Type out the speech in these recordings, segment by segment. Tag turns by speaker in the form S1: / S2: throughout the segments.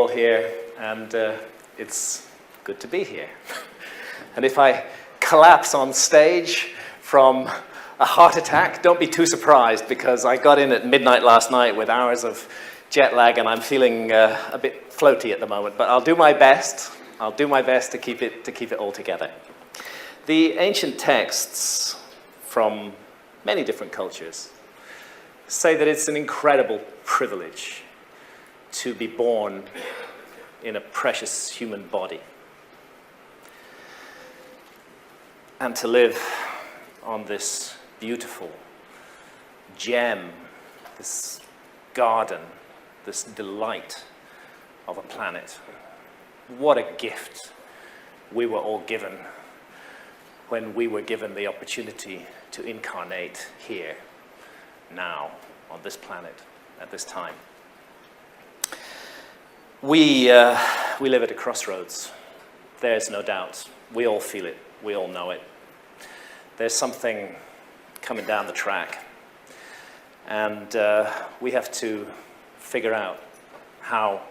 S1: all here, and it's good to be here. And if I collapse on stage from a heart attack, don't be too surprised, because I got in at midnight last night with hours of jet lag, and I'm feeling a bit floaty at the moment. But I'll do my best. I'll do my best to keep it all together. The ancient texts from many different cultures say that it's an incredible privilege to be born in a precious human body and to live on this beautiful gem, this garden, this delight of a planet. What a gift we were all given when we were given the opportunity to incarnate here, now, on this planet, at this time. We live at a crossroads. There's no doubt. We all feel it. We all know it. There's something coming down the track, and we have to figure out how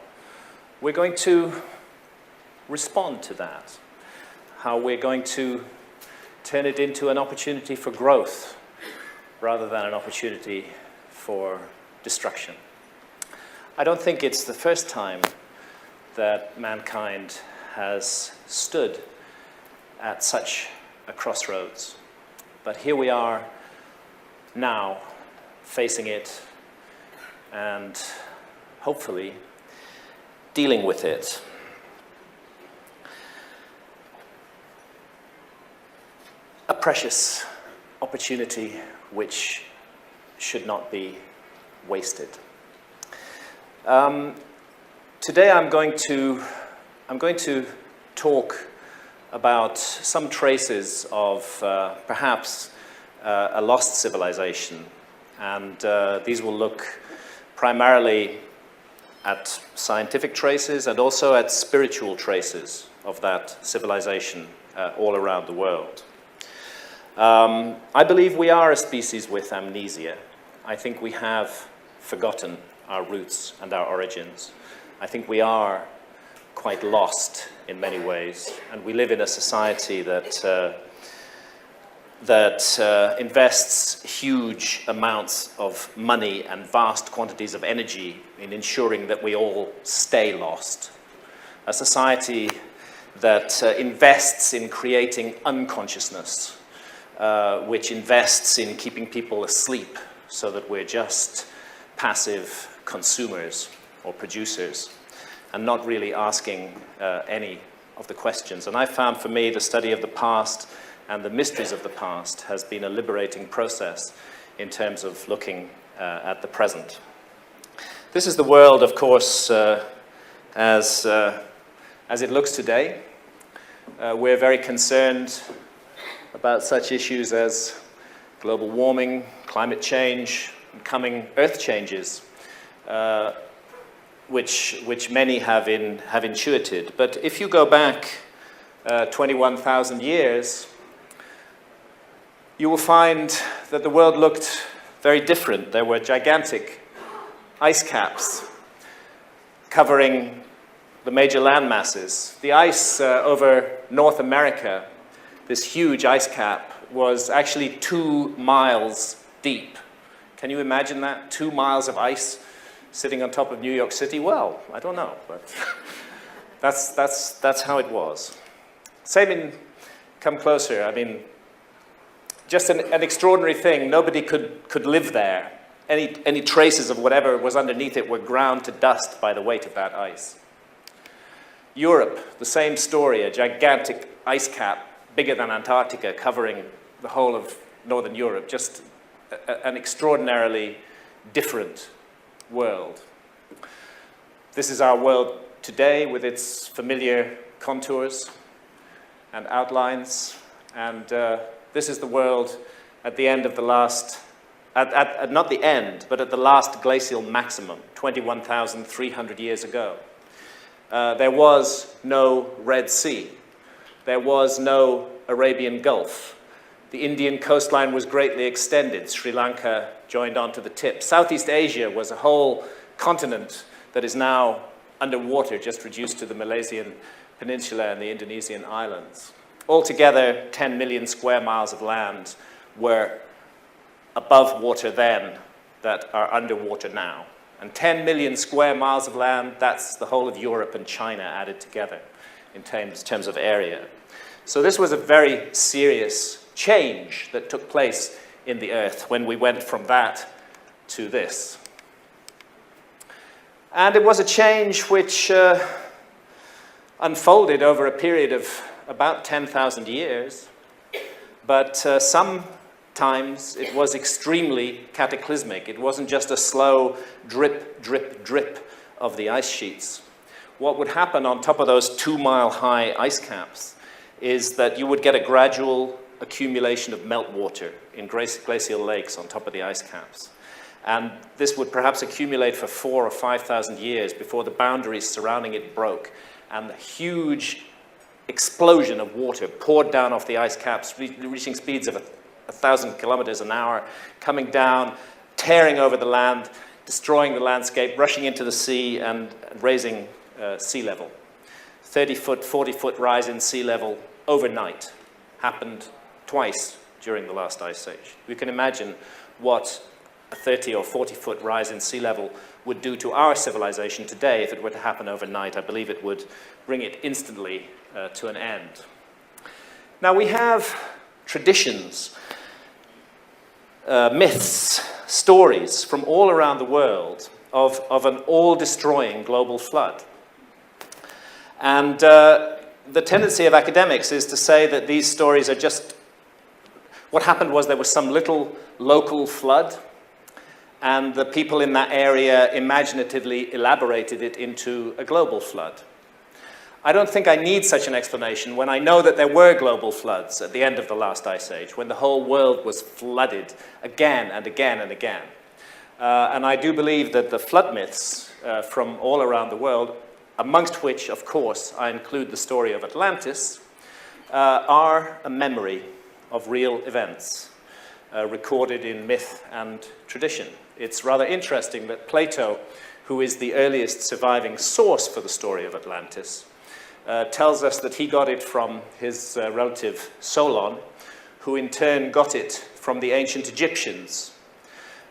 S1: we're going to respond to that, how we're going to turn it into an opportunity for growth rather than an opportunity for destruction. I don't think it's the first time that mankind has stood at such a crossroads. But here we are now, facing it and hopefully dealing with it. A precious opportunity which should not be wasted. Today I'm going to talk about some traces of perhaps a lost civilization, and these will look primarily at scientific traces and also at spiritual traces of that civilization all around the world. I believe we are a species with amnesia. I think we have forgotten our roots and our origins. I think we are quite lost in many ways, and we live in a society that invests huge amounts of money and vast quantities of energy in ensuring that we all stay lost. A society that invests in creating unconsciousness, which invests in keeping people asleep so that we're just passive consumers or producers and not really asking any of the questions. And I found, for me, the study of the past and the mysteries of the past has been a liberating process in terms of looking at the present. This is the world, of course, as it looks today. We're very concerned about such issues as global warming, climate change, and coming earth changes, which many have intuited. But if you go back 21,000 years, you will find that the world looked very different. There were gigantic ice caps covering the major land masses. The ice over North America, this huge ice cap, was actually 2 miles deep. Can you imagine that? 2 miles of ice sitting on top of New York City? Well, I don't know, but that's how it was. Same in Come Closer. I mean, just an extraordinary thing. Nobody could live there. Any traces of whatever was underneath it were ground to dust by the weight of that ice. Europe, the same story, a gigantic ice cap, bigger than Antarctica, covering the whole of Northern Europe. Just an extraordinarily different world. This is our world today with its familiar contours and outlines, and this is the world at the end of the last, not the end, but at the last glacial maximum, 21,300 years ago. There was no Red Sea. There was no Arabian Gulf. The Indian coastline was greatly extended. Sri Lanka joined onto the tip. Southeast Asia was a whole continent that is now underwater, just reduced to the Malaysian peninsula and the Indonesian islands. Altogether, 10 million square miles of land were above water then that are underwater now. And 10 million square miles of land, that's the whole of Europe and China added together in terms of area. So this was a very serious change that took place in the Earth when we went from that to this. And it was a change which unfolded over a period of about 10,000 years, but sometimes it was extremely cataclysmic. It wasn't just a slow drip, drip, drip of the ice sheets. What would happen on top of those 2-mile-high ice caps is that you would get a gradual accumulation of meltwater in glacial lakes on top of the ice caps. And this would perhaps accumulate for 4,000 or 5,000 years before the boundaries surrounding it broke, and a huge explosion of water poured down off the ice caps, reaching speeds of 1,000 kilometers an hour, coming down, tearing over the land, destroying the landscape, rushing into the sea, and raising sea level. 30-foot, 40-foot rise in sea level overnight happened twice during the last ice age. We can imagine what a 30 or 40-foot rise in sea level would do to our civilization today if it were to happen overnight. I believe it would bring it instantly to an end. Now we have traditions, myths, stories from all around the world of an all-destroying global flood. And the tendency of academics is to say that these stories are just, what happened was there was some little local flood, and the people in that area imaginatively elaborated it into a global flood. I don't think I need such an explanation when I know that there were global floods at the end of the last ice age, when the whole world was flooded again and again and again. And I do believe that the flood myths from all around the world, amongst which, of course, I include the story of Atlantis, are a memory of real events recorded in myth and tradition. It's rather interesting that Plato, who is the earliest surviving source for the story of Atlantis, tells us that he got it from his relative Solon, who in turn got it from the ancient Egyptians,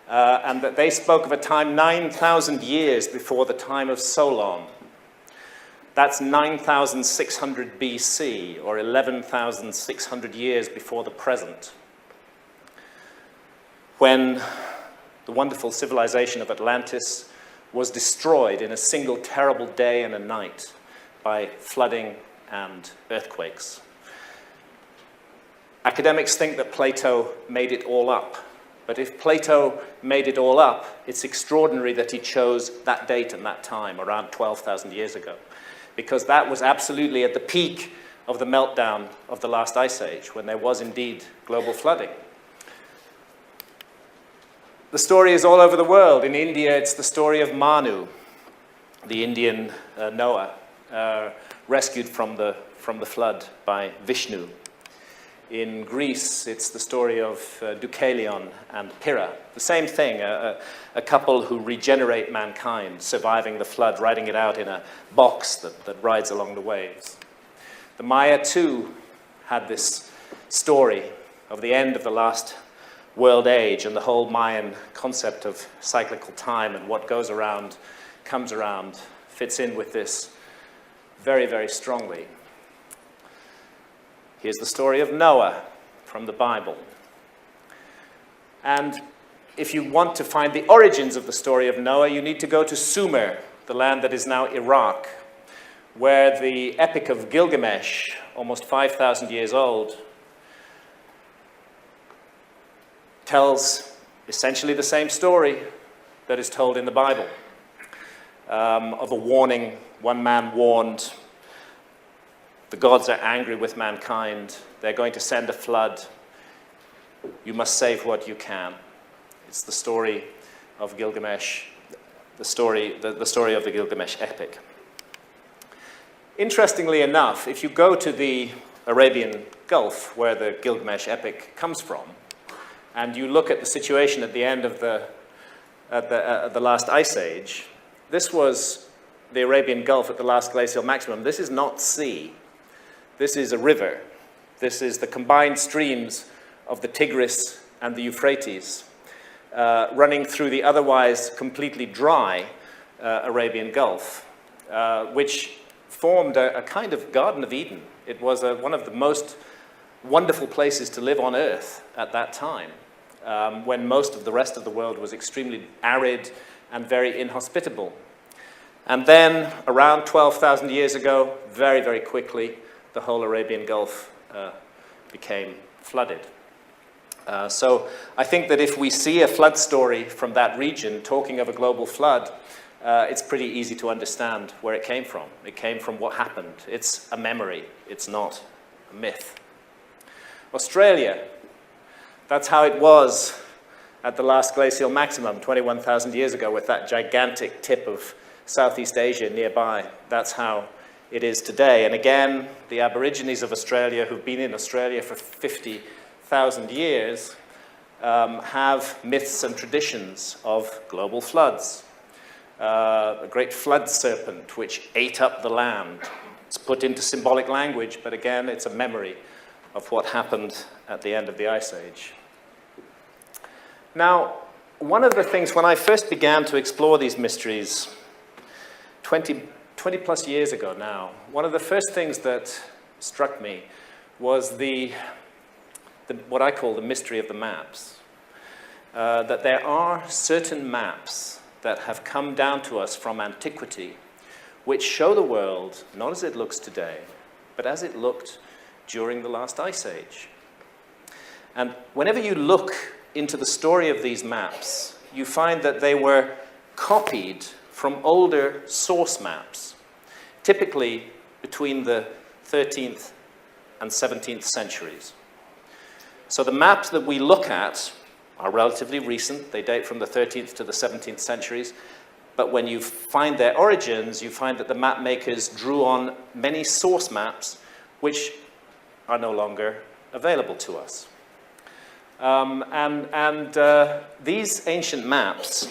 S1: and that they spoke of a time 9,000 years before the time of Solon. That's 9,600 BC, or 11,600 years before the present, when the wonderful civilization of Atlantis was destroyed in a single terrible day and a night by flooding and earthquakes. Academics think that Plato made it all up. But if Plato made it all up, it's extraordinary that he chose that date and that time, around 12,000 years ago, because that was absolutely at the peak of the meltdown of the last ice age, when there was indeed global flooding. The story is all over the world. In India, it's the story of Manu, the Indian Noah, rescued from the flood by Vishnu. In Greece, it's the story of Deucalion and Pyrrha. The same thing, a couple who regenerate mankind, surviving the flood, riding it out in a box that rides along the waves. The Maya, too, had this story of the end of the last world age and the whole Mayan concept of cyclical time, and what goes around, comes around, fits in with this very, very strongly. Here's the story of Noah from the Bible. And if you want to find the origins of the story of Noah, you need to go to Sumer, the land that is now Iraq, where the Epic of Gilgamesh, almost 5,000 years old, tells essentially the same story that is told in the Bible, of a warning. One man warned, the gods are angry with mankind. They're going to send a flood. You must save what you can. It's the story of Gilgamesh, the story of the Gilgamesh epic. Interestingly enough, if you go to the Arabian Gulf, where the Gilgamesh epic comes from, and you look at the situation at the end of the last ice age, this was the Arabian Gulf at the last glacial maximum, this is not sea. This is a river. This is the combined streams of the Tigris and the Euphrates running through the otherwise completely dry Arabian Gulf, which formed a kind of Garden of Eden. It was one of the most wonderful places to live on Earth at that time, when most of the rest of the world was extremely arid and very inhospitable. And then, around 12,000 years ago, very, very quickly, the whole Arabian Gulf became flooded. So I think that if we see a flood story from that region talking of a global flood, it's pretty easy to understand where it came from. It came from what happened. It's a memory. It's not a myth. Australia, that's how it was at the last glacial maximum 21,000 years ago with that gigantic tip of Southeast Asia nearby. That's how it is today. And again, the Aborigines of Australia, who've been in Australia for 50,000 years, have myths and traditions of global floods. A great flood serpent which ate up the land. It's put into symbolic language, but again, it's a memory of what happened at the end of the Ice Age. Now, one of the things, when I first began to explore these mysteries 20 plus years ago now, one of the first things that struck me was what I call the mystery of the maps. That there are certain maps that have come down to us from antiquity, which show the world not as it looks today, but as it looked during the last Ice Age. And whenever you look into the story of these maps, you find that they were copied from older source maps, typically between the 13th and 17th centuries. So the maps that we look at are relatively recent. They date from the 13th to the 17th centuries. But when you find their origins, you find that the map makers drew on many source maps which are no longer available to us. These ancient maps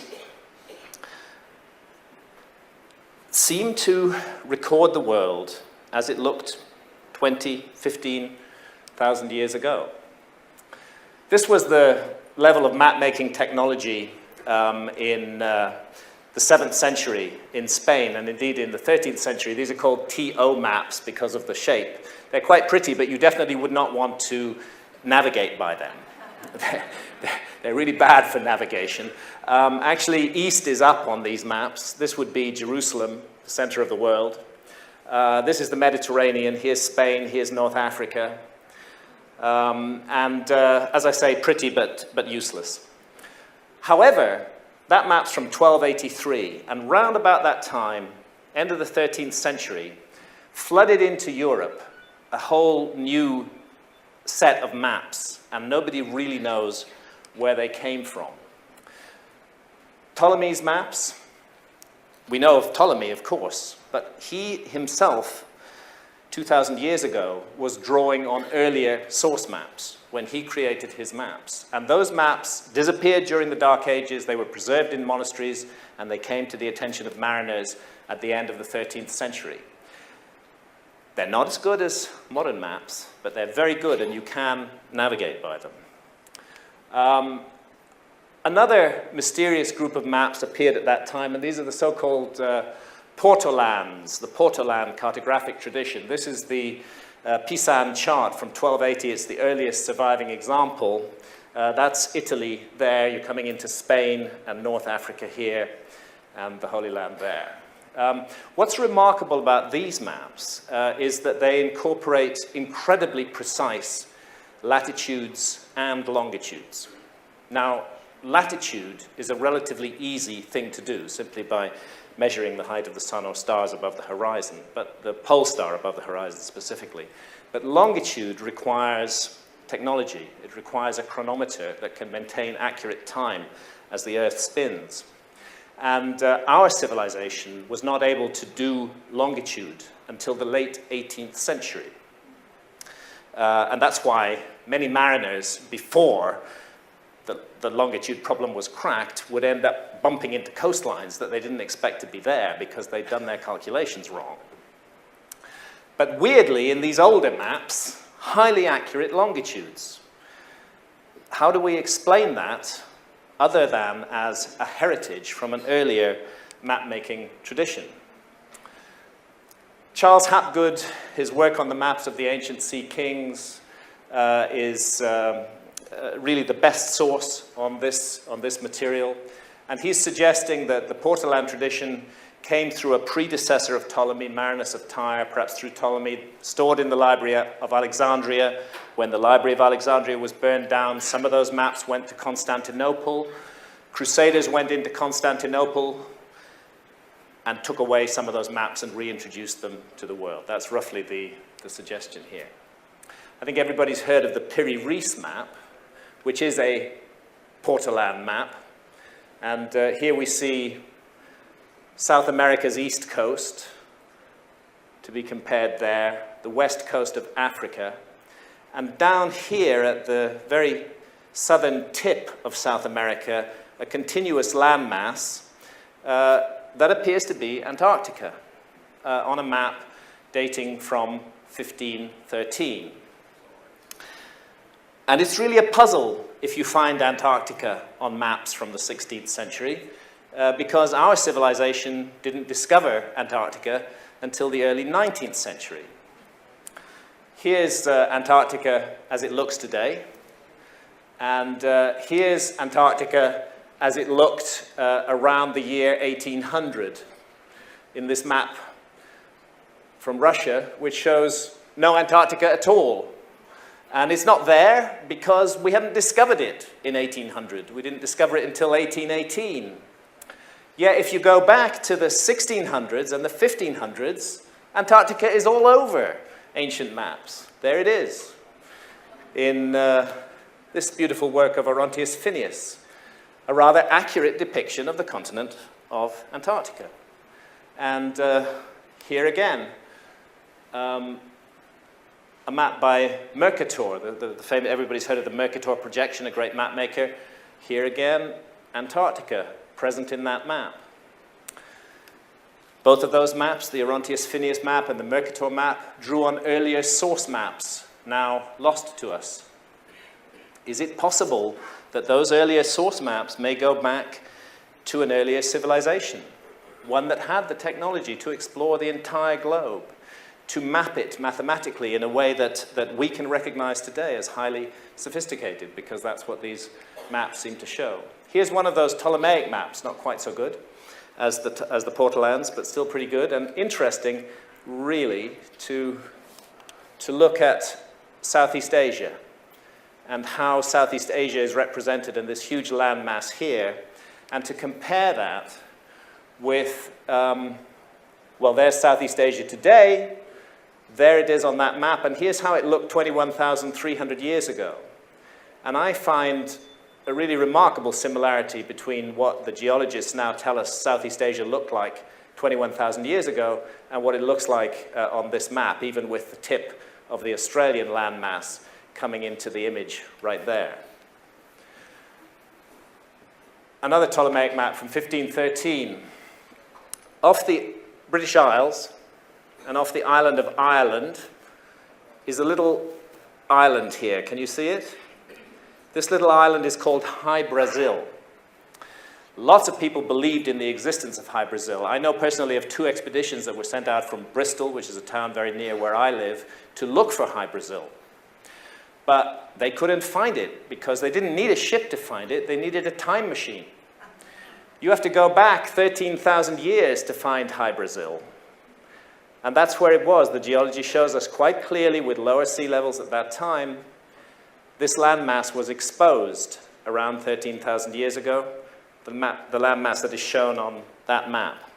S1: seem to record the world as it looked 20, 15,000 years ago. This was the level of map-making technology in the 7th century in Spain, and indeed in the 13th century. These are called TO maps because of the shape. They're quite pretty, but you definitely would not want to navigate by them. They're really bad for navigation. Actually, east is up on these maps. This would be Jerusalem, the center of the world. This is the Mediterranean. Here's Spain. Here's North Africa. As I say, pretty but useless. However, that map's from 1283, and round about that time, end of the 13th century, flooded into Europe a whole new set of maps, and nobody really knows where they came from. Ptolemy's maps, we know of Ptolemy, of course, but he himself, 2,000 years ago, was drawing on earlier source maps when he created his maps. And those maps disappeared during the Dark Ages. They were preserved in monasteries, and they came to the attention of mariners at the end of the 13th century. They're not as good as modern maps, but they're very good, and you can navigate by them. Another mysterious group of maps appeared at that time, and these are the so-called Portolands, the Portoland cartographic tradition. This is the Pisan chart from 1280. It's the earliest surviving example. That's Italy there. You're coming into Spain and North Africa here, and the Holy Land there. What's remarkable about these maps is that they incorporate incredibly precise latitudes and longitudes. Now, latitude is a relatively easy thing to do, simply by measuring the height of the sun or stars above the horizon, but the pole star above the horizon specifically. But longitude requires technology. It requires a chronometer that can maintain accurate time as the Earth spins. And our civilization was not able to do longitude until the late 18th century. And that's why many mariners before the longitude problem was cracked, would end up bumping into coastlines that they didn't expect to be there because they'd done their calculations wrong. But weirdly, in these older maps, highly accurate longitudes. How do we explain that other than as a heritage from an earlier map-making tradition? Charles Hapgood, his work on the maps of the ancient sea kings, is really the best source on this material. And he's suggesting that the Port Salam tradition came through a predecessor of Ptolemy, Marinus of Tyre, perhaps through Ptolemy, stored in the Library of Alexandria. When the Library of Alexandria was burned down, some of those maps went to Constantinople. Crusaders went into Constantinople and took away some of those maps and reintroduced them to the world. That's roughly the suggestion here. I think everybody's heard of the Piri-Reis map, which is a Port-Salam map. And here we see South America's east coast, to be compared there, the west coast of Africa, and down here at the very southern tip of South America, a continuous landmass that appears to be Antarctica on a map dating from 1513. And it's really a puzzle if you find Antarctica on maps from the 16th century, because our civilization didn't discover Antarctica until the early 19th century. Here's Antarctica as it looks today, and here's Antarctica as it looked around the year 1800 in this map from Russia, which shows no Antarctica at all. And it's not there because we hadn't discovered it in 1800. We didn't discover it until 1818. Yet if you go back to the 1600s and the 1500s, Antarctica is all over ancient maps. There it is in this beautiful work of Orontius Phineas, a rather accurate depiction of the continent of Antarctica. And here again, a map by Mercator, the famous, everybody's heard of the Mercator projection, a great map maker. Here again, Antarctica, present in that map. Both of those maps, the Orontius Phineas map and the Mercator map, drew on earlier source maps, now lost to us. Is it possible that those earlier source maps may go back to an earlier civilization, one that had the technology to explore the entire globe, to map it mathematically in a way that we can recognize today as highly sophisticated, because that's what these maps seem to show. Here's one of those Ptolemaic maps, not quite so good as the Port-Salam's, but still pretty good, and interesting, really, to look at Southeast Asia and how Southeast Asia is represented in this huge landmass here, and to compare that with, well, there's Southeast Asia today. There it is on that map, and here's how it looked 21,300 years ago. And I find a really remarkable similarity between what the geologists now tell us Southeast Asia looked like 21,000 years ago and what it looks like on this map, even with the tip of the Australian landmass coming into the image right there. Another Ptolemaic map from 1513. Off the British Isles, and off the island of Ireland is a little island here. Can you see it? This little island is called High Brazil. Lots of people believed in the existence of High Brazil. I know personally of 2 expeditions that were sent out from Bristol, which is a town very near where I live, to look for High Brazil. But they couldn't find it because they didn't need a ship to find it. They needed a time machine. You have to go back 13,000 years to find High Brazil. And that's where it was. The geology shows us quite clearly with lower sea levels at that time, this landmass was exposed around 13,000 years ago, the landmass that is shown on that map.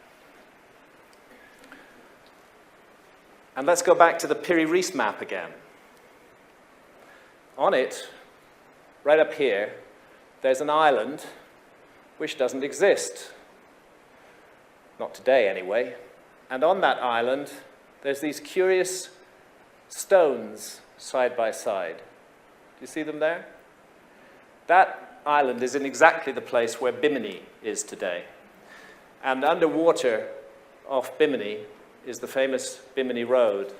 S1: And let's go back to the Piri-Reis map again. On it, right up here, there's an island which doesn't exist. Not today, anyway. And on that island, there's these curious stones side by side. Do you see them there? That island is in exactly the place where Bimini is today. And underwater off Bimini is the famous Bimini Road.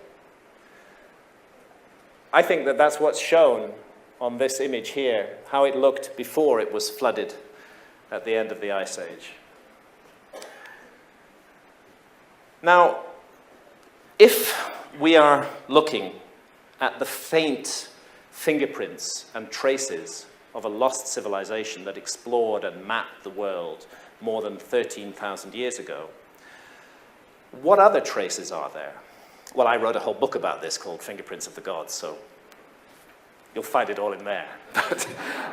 S1: I think that that's what's shown on this image here, how it looked before it was flooded at the end of the Ice Age. Now, if we are looking at the faint fingerprints and traces of a lost civilization that explored and mapped the world more than 13,000 years ago, what other traces are there? Well, I wrote a whole book about this called Fingerprints of the Gods, so you'll find it all in there. But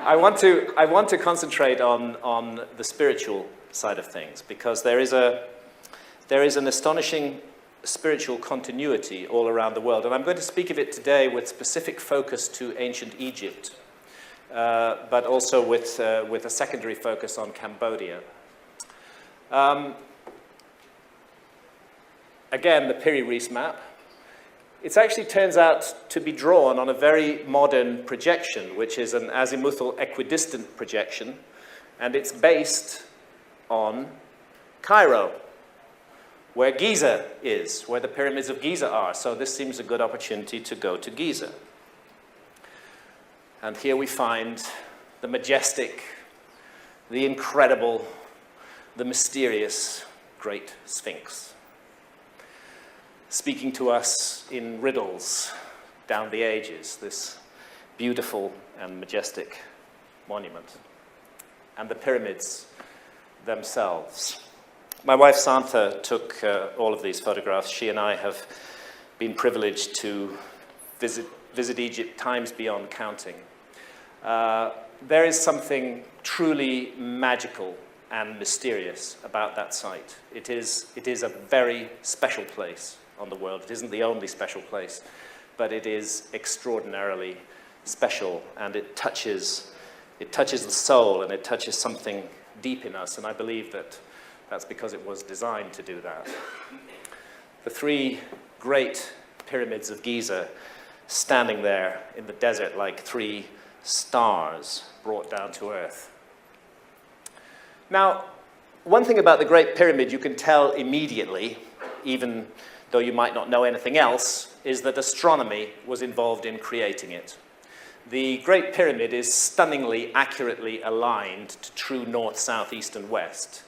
S1: I want to concentrate on the spiritual side of things, because there is an astonishing spiritual continuity all around the world. And I'm going to speak of it today with specific focus to ancient Egypt, but also with a secondary focus on Cambodia. Again, the Piri-Reis map. It actually turns out to be drawn on a very modern projection, which is an azimuthal equidistant projection, and it's based on Cairo, where Giza is, where the pyramids of Giza are. So this seems a good opportunity to go to Giza. And here we find the majestic, the incredible, the mysterious Great Sphinx, speaking to us in riddles down the ages, this beautiful and majestic monument. And the pyramids themselves. My wife Santa took all of these photographs. She and I have been privileged to visit Egypt times beyond counting. There is something truly magical and mysterious about that site. It is a very special place on the world. It isn't the only special place, but it is extraordinarily special, and it touches the soul, and it touches something deep in us, and I believe that that's because it was designed to do that. The three great pyramids of Giza standing there in the desert like three stars brought down to earth. Now, one thing about the Great Pyramid you can tell immediately, even though you might not know anything else, is that astronomy was involved in creating it. The Great Pyramid is stunningly accurately aligned to true north, south, east, and west.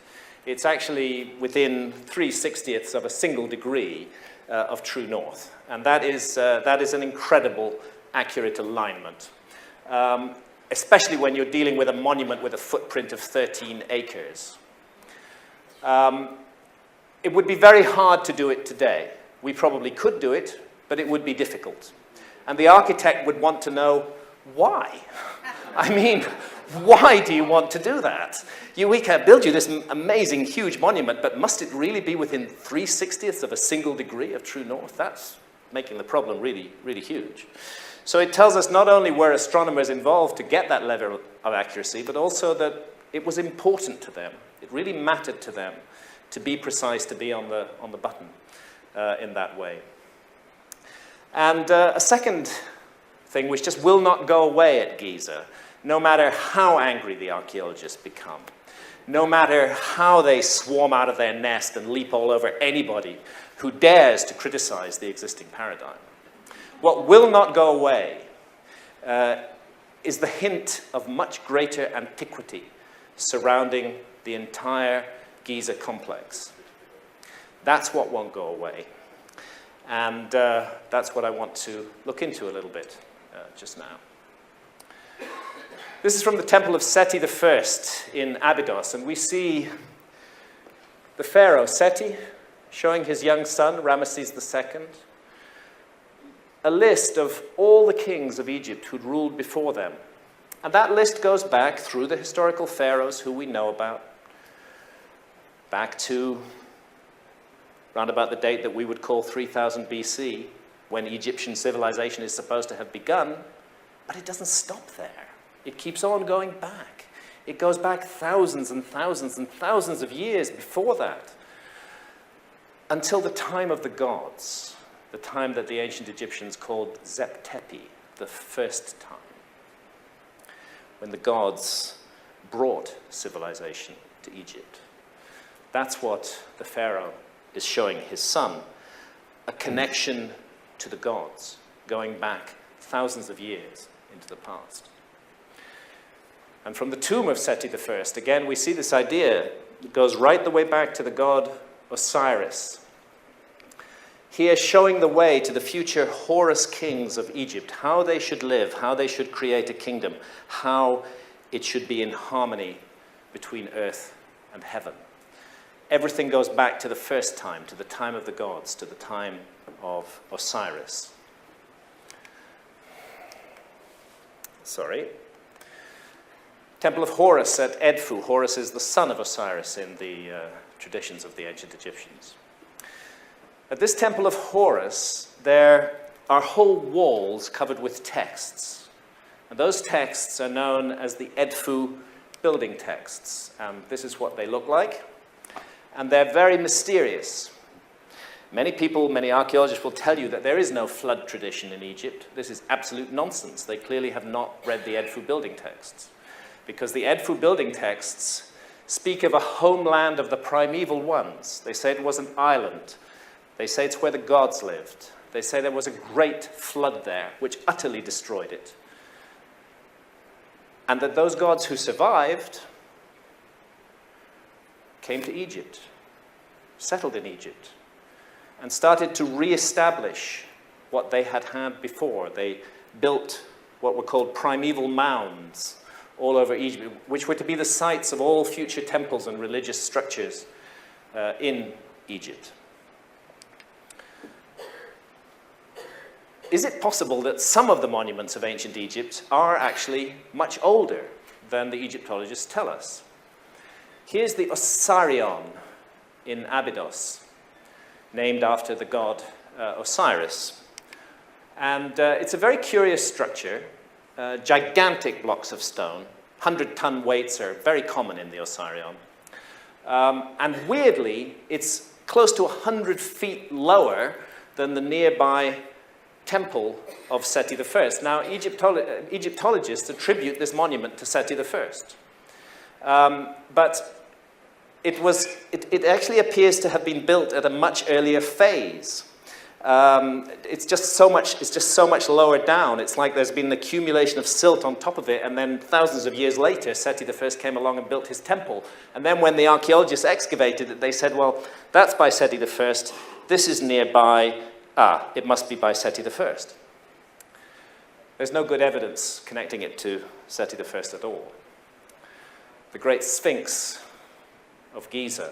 S1: It's actually within 3/60ths of a single degree of true north. And that is an incredible accurate alignment, especially when you're dealing with a monument with a footprint of 13 acres. It would be very hard to do it today. We probably could do it, but it would be difficult. And the architect would want to know why. I mean, why do you want to do that? We can build you this amazing, huge monument, but must it really be within 3/60ths of a single degree of true north? That's making the problem really, really huge. So it tells us not only were astronomers involved to get that level of accuracy, but also that it was important to them. It really mattered to them to be precise, to be on the button in that way. And a second thing which just will not go away at Giza, no matter how angry the archaeologists become, no matter how they swarm out of their nest and leap all over anybody who dares to criticize the existing paradigm. What will not go away is the hint of much greater antiquity surrounding the entire Giza complex. That's what won't go away. And that's what I want to look into a little bit just now. This is from the Temple of Seti I in Abydos, and we see the pharaoh Seti showing his young son, Ramesses II, a list of all the kings of Egypt who'd ruled before them. And that list goes back through the historical pharaohs who we know about, back to round about the date that we would call 3000 BC, when Egyptian civilization is supposed to have begun, but it doesn't stop there. It keeps on going back. It goes back thousands and thousands and thousands of years before that, until the time of the gods, the time that the ancient Egyptians called Zep Tepi, the first time, when the gods brought civilization to Egypt. That's what the Pharaoh is showing his son, a connection to the gods, going back thousands of years into the past. And from the tomb of Seti I, again, we see this idea. It goes right the way back to the god Osiris. Here showing the way to the future Horus kings of Egypt, how they should live, how they should create a kingdom, how it should be in harmony between earth and heaven. Everything goes back to the first time, to the time of the gods, to the time of Osiris. Temple of Horus at Edfu. Horus is the son of Osiris in the traditions of the ancient Egyptians. At this temple of Horus, there are whole walls covered with texts. And those texts are known as the Edfu building texts. And this is what they look like. And they're very mysterious. Many people, many archaeologists will tell you that there is no flood tradition in Egypt. This is absolute nonsense. They clearly have not read the Edfu building texts. Because the Edfu building texts speak of a homeland of the primeval ones. They say it was an island. They say it's where the gods lived. They say there was a great flood there, which utterly destroyed it. And that those gods who survived came to Egypt, settled in Egypt, and started to re-establish what they had had before. They built what were called primeval mounds all over Egypt, which were to be the sites of all future temples and religious structures in Egypt. Is it possible that some of the monuments of ancient Egypt are actually much older than the Egyptologists tell us? Here's the Osirion in Abydos, named after the god Osiris. And it's a very curious structure. Gigantic blocks of stone. 100-ton weights are very common in the Osirion. And weirdly, it's close to 100 feet lower than the nearby temple of Seti I. Now, Egyptologists attribute this monument to Seti I. But it actually appears to have been built at a much earlier phase. It's just so much lower down. It's like there's been an accumulation of silt on top of it, and then thousands of years later, Seti I came along and built his temple. And then when the archaeologists excavated it, they said, well, that's by Seti I. This is nearby. It must be by Seti I. There's no good evidence connecting it to Seti I at all. The great Sphinx of Giza.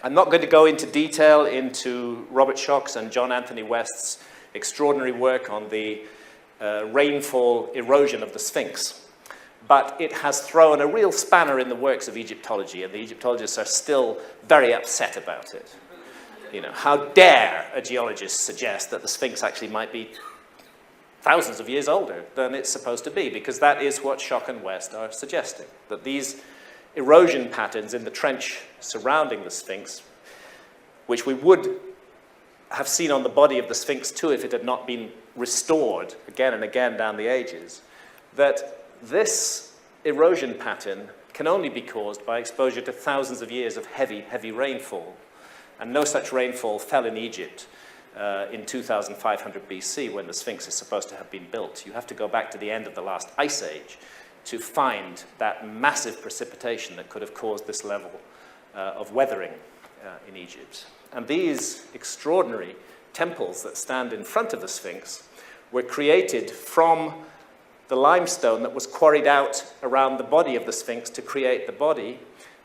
S1: I'm not going to go into detail into Robert Schoch's and John Anthony West's extraordinary work on the rainfall erosion of the Sphinx, but it has thrown a real spanner in the works of Egyptology, and the Egyptologists are still very upset about it. You know, how dare a geologist suggest that the Sphinx actually might be thousands of years older than it's supposed to be, because that is what Schoch and West are suggesting, that these erosion patterns in the trench surrounding the Sphinx, which we would have seen on the body of the Sphinx too if it had not been restored again and again down the ages, that this erosion pattern can only be caused by exposure to thousands of years of heavy, heavy rainfall. And no such rainfall fell in Egypt in 2500 BC when the Sphinx is supposed to have been built. You have to go back to the end of the last ice age to find that massive precipitation that could have caused this level of weathering in Egypt. And these extraordinary temples that stand in front of the Sphinx were created from the limestone that was quarried out around the body of the Sphinx to create the body.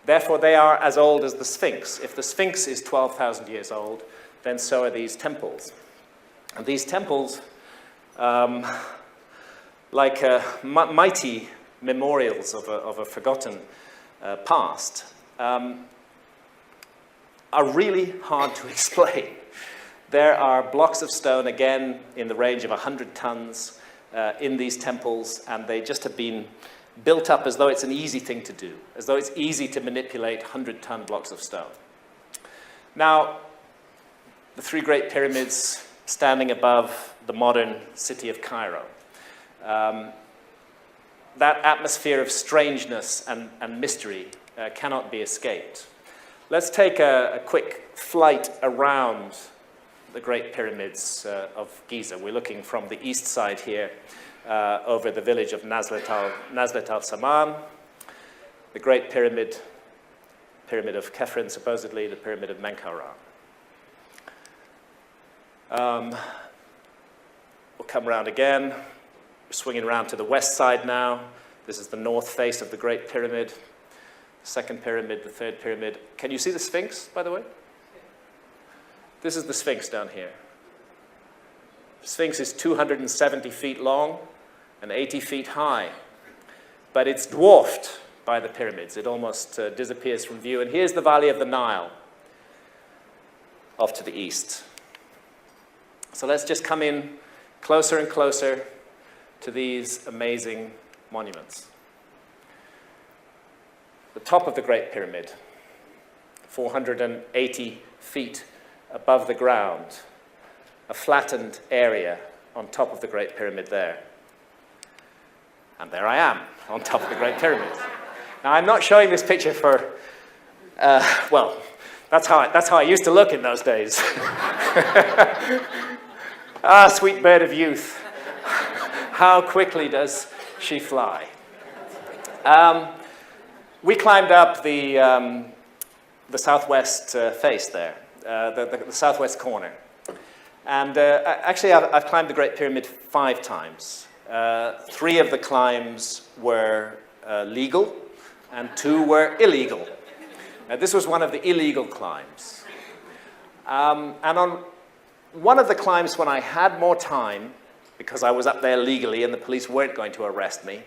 S1: Therefore, they are as old as the Sphinx. If the Sphinx is 12,000 years old, then so are these temples. And these temples, like mighty memorials of a forgotten past, are really hard to explain. There are blocks of stone, again, in the range of 100 tons in these temples, and they just have been built up as though it's an easy thing to do, as though it's easy to manipulate 100-ton blocks of stone. Now, the three great pyramids standing above the modern city of Cairo. that atmosphere of strangeness and mystery cannot be escaped. Let's take a quick flight around the Great Pyramids of Giza. We're looking from the east side here over the village of Nazlet al-Saman, the Great Pyramid, Pyramid of Khafren, supposedly, the Pyramid of Menkaure. We'll come around again. We're swinging around to the west side now. This is the north face of the Great Pyramid. The second pyramid, the third pyramid. Can you see the Sphinx, by the way? This is the Sphinx down here. The Sphinx is 270 feet long and 80 feet high, but it's dwarfed by the pyramids. It almost disappears from view. And here's the Valley of the Nile, off to the east. So let's just come in closer and closer to these amazing monuments. The top of the Great Pyramid, 480 feet above the ground, a flattened area on top of the Great Pyramid there. And there I am, on top of the Great Pyramid. Now, I'm not showing this picture for, well, that's how I used to look in those days. Ah, sweet bird of youth. How quickly does she fly? We climbed up the southwest face there, the southwest corner. And actually, I've climbed the Great Pyramid 5 times. 3 of the climbs were legal, and 2 were illegal. This was one of the illegal climbs. And on one of the climbs, when I had more time, because I was up there legally and the police weren't going to arrest me,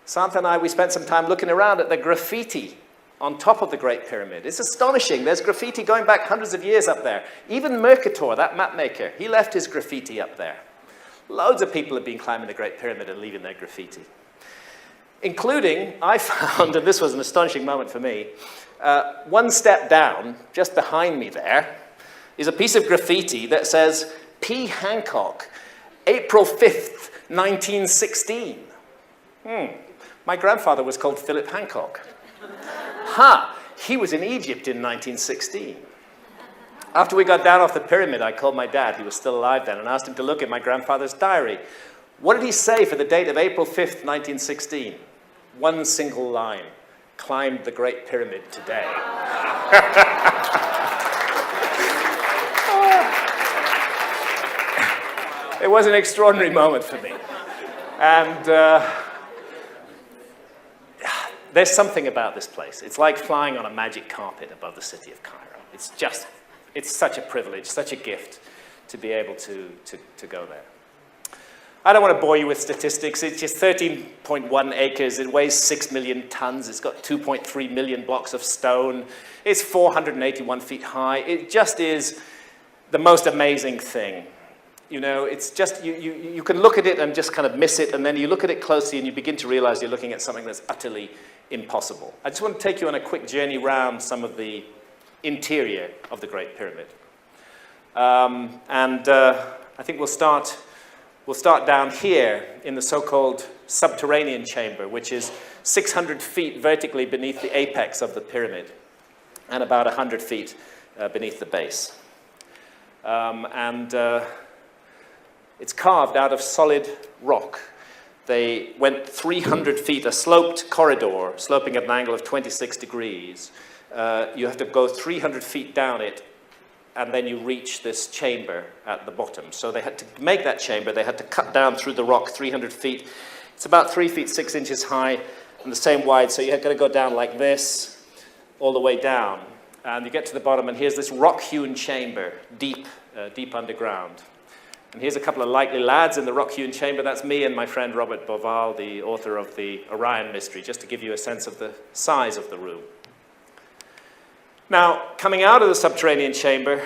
S1: Santa and I, we spent some time looking around at the graffiti on top of the Great Pyramid. It's astonishing. There's graffiti going back hundreds of years up there. Even Mercator, that map maker, he left his graffiti up there. Loads of people have been climbing the Great Pyramid and leaving their graffiti. Including, I found, and this was an astonishing moment for me, one step down, just behind me there, is a piece of graffiti that says, P. Hancock, April 5th, 1916. My grandfather was called Philip Hancock. He was in Egypt in 1916. After we got down off the pyramid, I called my dad, he was still alive then, and asked him to look at my grandfather's diary. What did he say for the date of April 5th, 1916? One single line, climbed the Great Pyramid today. It was an extraordinary moment for me. And there's something about this place. It's like flying on a magic carpet above the city of Cairo. It's such a privilege, such a gift to be able to go there. I don't want to bore you with statistics. It's just 13.1 acres. It weighs 6 million tons. It's got 2.3 million blocks of stone. It's 481 feet high. It just is the most amazing thing. You know, it's just, you can look at it and just kind of miss it, and then you look at it closely and you begin to realize you're looking at something that's utterly impossible. I just want to take you on a quick journey around some of the interior of the Great Pyramid. I think we'll start down here in the so-called subterranean chamber, which is 600 feet vertically beneath the apex of the pyramid and about 100 feet beneath the base. It's carved out of solid rock. They went 300 feet, a sloped corridor, sloping at an angle of 26 degrees. You have to go 300 feet down it, and then you reach this chamber at the bottom. So they had to make that chamber, they had to cut down through the rock 300 feet. It's about 3 feet 6 inches high and the same wide, so you're going to go down like this, all the way down. And you get to the bottom, and here's this rock-hewn chamber, deep underground. And here's a couple of likely lads in the rock-hewn chamber. That's me and my friend Robert Boval, the author of the Orion Mystery, just to give you a sense of the size of the room. Now, coming out of the subterranean chamber,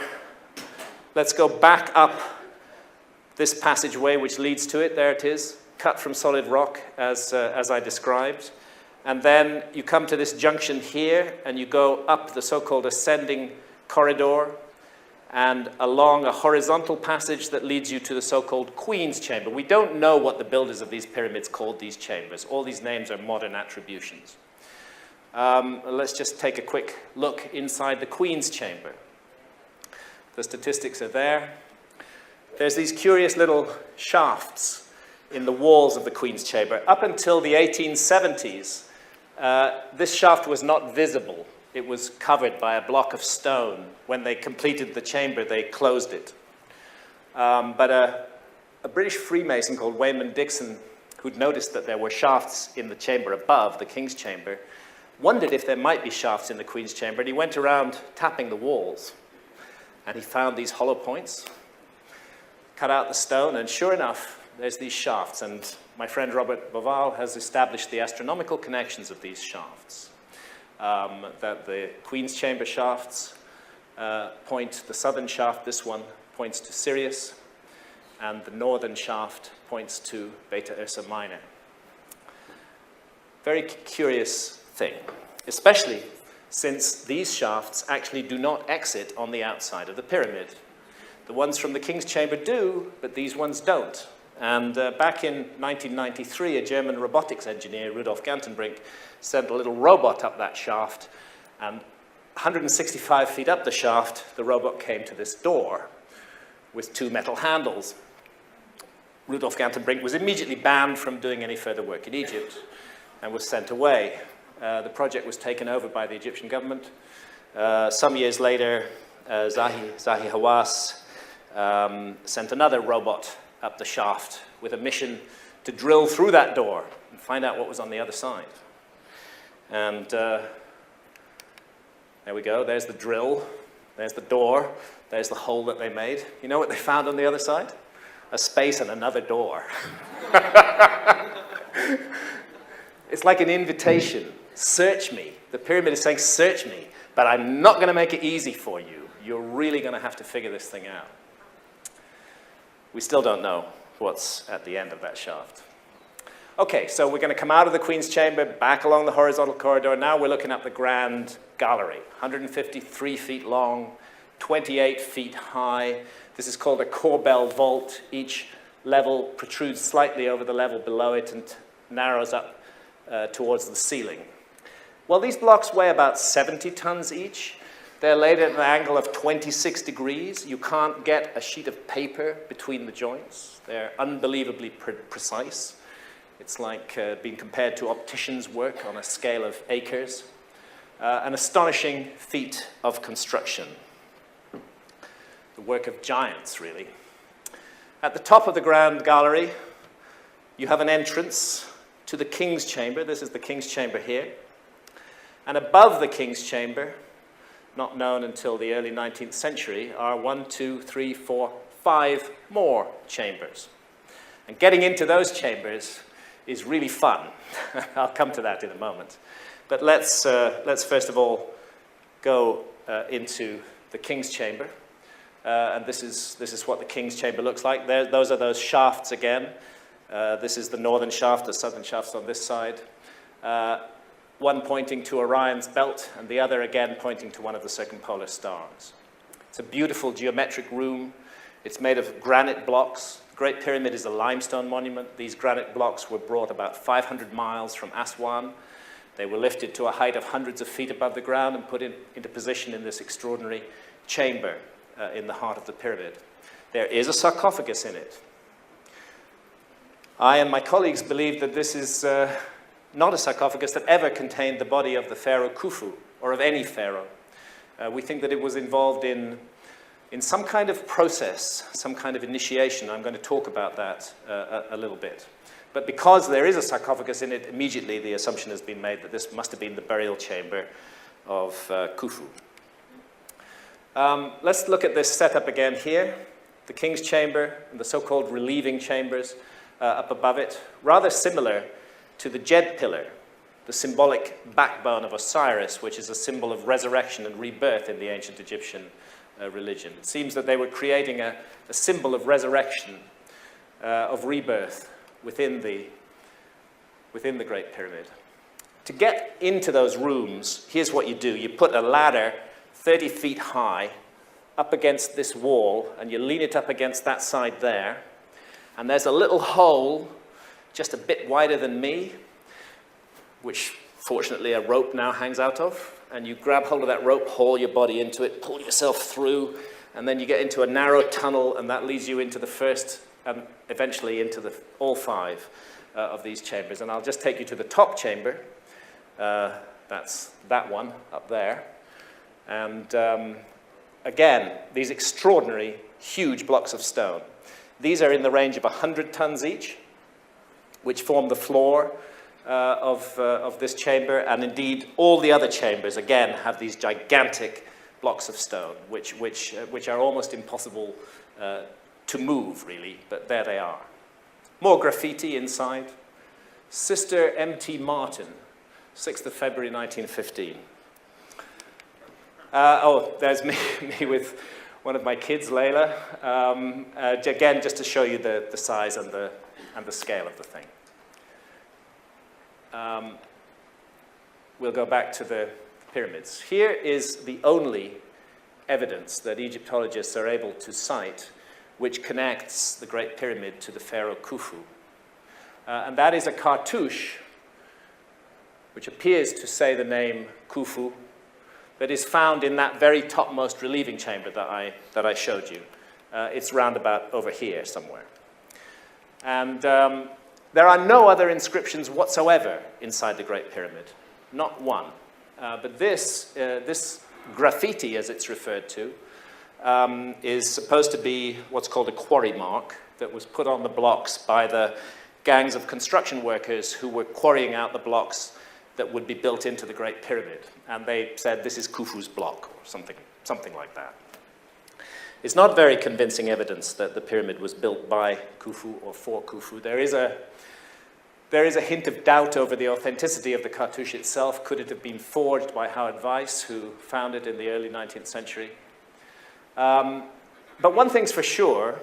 S1: let's go back up this passageway which leads to it. There it is, cut from solid rock, as I described. And then you come to this junction here, and you go up the so-called ascending corridor. and along a horizontal passage that leads you to the so-called Queen's Chamber. We don't know what the builders of these pyramids called these chambers. All these names are modern attributions. Let's just take a quick look inside the Queen's Chamber. The statistics are there. There's these curious little shafts in the walls of the Queen's Chamber. Up until the 1870s, this shaft was not visible. It was covered by a block of stone. When they completed the chamber, they closed it. But a British Freemason called Wayman Dixon, who'd noticed that there were shafts in the chamber above, the King's Chamber, wondered if there might be shafts in the Queen's Chamber, and he went around tapping the walls. And he found these hollow points, cut out the stone, and sure enough, there's these shafts. And my friend Robert Boval has established the astronomical connections of these shafts. That the Queen's Chamber shafts the southern shaft, this one, points to Sirius, and the northern shaft points to Beta Ursa Minor. Very curious thing, especially since these shafts actually do not exit on the outside of the pyramid. The ones from the King's Chamber do, but these ones don't. And back in 1993, a German robotics engineer, Rudolf Gantenbrink, sent a little robot up that shaft, and 165 feet up the shaft, the robot came to this door with two metal handles. Rudolf Gantenbrink was immediately banned from doing any further work in Egypt and was sent away. The project was taken over by the Egyptian government. Some years later, Zahi Hawass sent another robot up the shaft with a mission to drill through that door and find out what was on the other side. And there we go. There's the drill. There's the door. There's the hole that they made. You know what they found on the other side? A space and another door. It's like an invitation. Search me. The pyramid is saying, search me, but I'm not going to make it easy for you. You're really going to have to figure this thing out. We still don't know what's at the end of that shaft. Okay, so we're going to come out of the Queen's Chamber, back along the horizontal corridor. Now we're looking at the Grand Gallery, 153 feet long, 28 feet high. This is called a corbel vault. Each level protrudes slightly over the level below it and narrows up towards the ceiling. Well, these blocks weigh about 70 tons each. They're laid at an angle of 26 degrees. You can't get a sheet of paper between the joints. They're unbelievably precise. It's like being compared to opticians' work on a scale of acres. An astonishing feat of construction. The work of giants, really. At the top of the Grand Gallery, you have an entrance to the King's Chamber. This is the King's Chamber here. And above the King's Chamber, not known until the early 19th century, are 1, 2, 3, 4, 5 more chambers. And getting into those chambers is really fun. I'll come to that in a moment. But let's first of all go into the King's Chamber. And this is what the King's Chamber looks like. Those are those shafts again. This is the northern shaft, the southern shaft's on this side. One pointing to Orion's belt, and the other again pointing to one of the circumpolar stars. It's a beautiful geometric room. It's made of granite blocks. The Great Pyramid is a limestone monument. These granite blocks were brought about 500 miles from Aswan. They were lifted to a height of hundreds of feet above the ground and put into position in this extraordinary chamber in the heart of the pyramid. There is a sarcophagus in it. I and my colleagues believe that this is not a sarcophagus that ever contained the body of the pharaoh Khufu, or of any pharaoh. We think that it was involved in some kind of process, some kind of initiation. I'm going to talk about that a little bit. But because there is a sarcophagus in it, immediately the assumption has been made that this must have been the burial chamber of Khufu. Let's look at this setup again here. The King's Chamber and the so-called relieving chambers up above it, rather similar to the Djed pillar, the symbolic backbone of Osiris, which is a symbol of resurrection and rebirth in the ancient Egyptian religion. It seems that they were creating a symbol of resurrection, of rebirth within the Great Pyramid. To get into those rooms, here's what you do. You put a ladder 30 feet high up against this wall, and you lean it up against that side there, and there's a little hole just a bit wider than me, which fortunately a rope now hangs out of, and you grab hold of that rope, haul your body into it, pull yourself through, and then you get into a narrow tunnel, and that leads you into the first, and eventually into all 5 of these chambers. And I'll just take you to the top chamber. That's that one up there. And again, these extraordinary, huge blocks of stone. These are in the range of 100 tons each, which form the floor of this chamber. And indeed, all the other chambers, again, have these gigantic blocks of stone, which are almost impossible to move, really, but there they are. More graffiti inside. Sister M.T. Martin, 6th of February, 1915. There's me with one of my kids, Layla. Again, just to show you the size and the scale of the thing. We'll go back to the pyramids. Here is the only evidence that Egyptologists are able to cite which connects the Great Pyramid to the pharaoh Khufu. And that is a cartouche which appears to say the name Khufu, that is found in that very topmost relieving chamber that I showed you. It's round about over here somewhere. And there are no other inscriptions whatsoever inside the Great Pyramid, not one. But this graffiti, as it's referred to, is supposed to be what's called a quarry mark that was put on the blocks by the gangs of construction workers who were quarrying out the blocks that would be built into the Great Pyramid. And they said, this is Khufu's block, or something like that. It's not very convincing evidence that the pyramid was built by Khufu or for Khufu. There is a hint of doubt over the authenticity of the cartouche itself. Could it have been forged by Howard Weiss, who found it in the early 19th century? But one thing's for sure,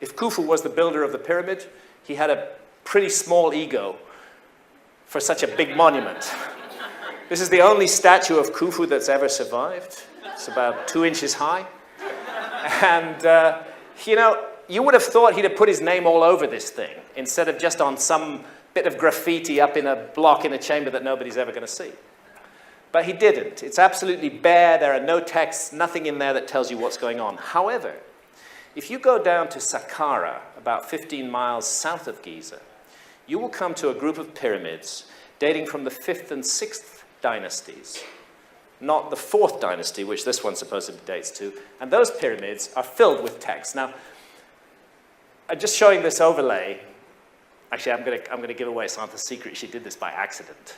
S1: if Khufu was the builder of the pyramid, he had a pretty small ego for such a big monument. This is the only statue of Khufu that's ever survived. It's about 2 inches high. And, you would have thought he'd have put his name all over this thing instead of just on some bit of graffiti up in a block in a chamber that nobody's ever going to see. But he didn't. It's absolutely bare. There are no texts, nothing in there that tells you what's going on. However, if you go down to Saqqara, about 15 miles south of Giza, you will come to a group of pyramids dating from the 5th and 6th dynasties, not the 4th dynasty, which this one supposedly dates to. And those pyramids are filled with text. Now, I'm just showing this overlay. Actually, I'm going to give away Santa's secret. She did this by accident.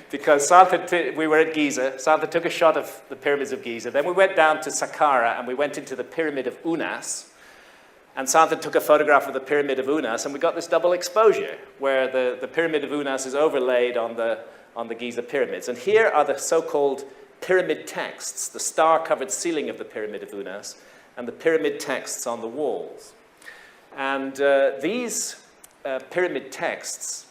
S1: Because we were at Giza. Santa took a shot of the pyramids of Giza. Then we went down to Saqqara, and we went into the pyramid of Unas. And Santa took a photograph of the pyramid of Unas, and we got this double exposure, where the pyramid of Unas is overlaid on the Giza pyramids. And here are the so-called pyramid texts, the star-covered ceiling of the pyramid of Unas, and the pyramid texts on the walls. And these pyramid texts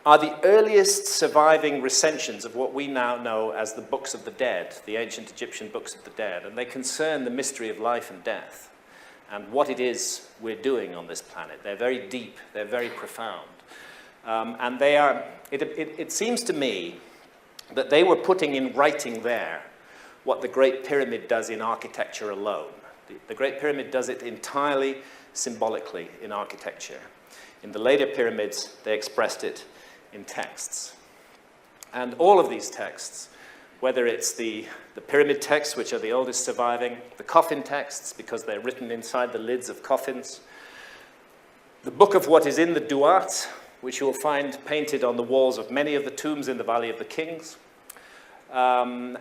S1: are the earliest surviving recensions of what we now know as the Books of the Dead, the ancient Egyptian Books of the Dead. And they concern the mystery of life and death and what it is we're doing on this planet. They're very deep, they're very profound. And they are, it seems to me that they were putting in writing there what the Great Pyramid does in architecture alone. The Great Pyramid does it entirely symbolically in architecture. In the later pyramids, they expressed it in texts. And all of these texts, whether it's the pyramid texts, which are the oldest surviving, the coffin texts, because they're written inside the lids of coffins, the book of what is in the Duat, which you will find painted on the walls of many of the tombs in the Valley of the Kings, and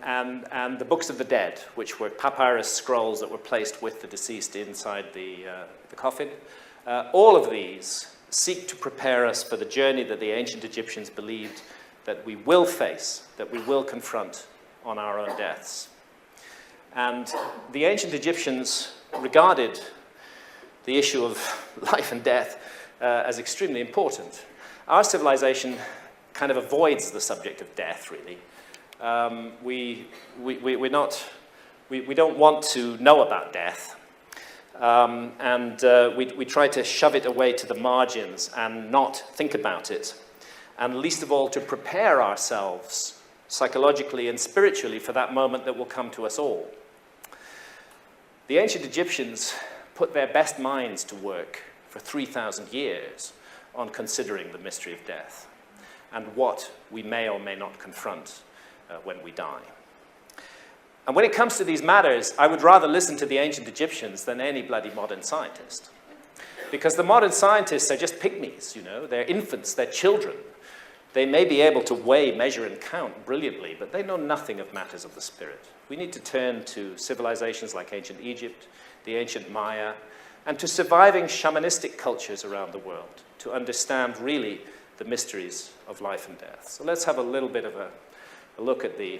S1: the Books of the Dead, which were papyrus scrolls that were placed with the deceased inside the coffin. All of these seek to prepare us for the journey that the ancient Egyptians believed that we will face, that we will confront on our own deaths. And the ancient Egyptians regarded the issue of life and death as extremely important. Our civilization kind of avoids the subject of death, really. We're not We don't want to know about death. We try to shove it away to the margins and not think about it. And least of all, to prepare ourselves psychologically and spiritually for that moment that will come to us all. The ancient Egyptians put their best minds to work for 3,000 years on considering the mystery of death and what we may or may not confront when we die. And when it comes to these matters, I would rather listen to the ancient Egyptians than any bloody modern scientist. Because the modern scientists are just pygmies, you know. They're infants, they're children. They may be able to weigh, measure, and count brilliantly, but they know nothing of matters of the spirit. We need to turn to civilizations like ancient Egypt, the ancient Maya, and to surviving shamanistic cultures around the world to understand really the mysteries of life and death. So let's have a little bit of a look at the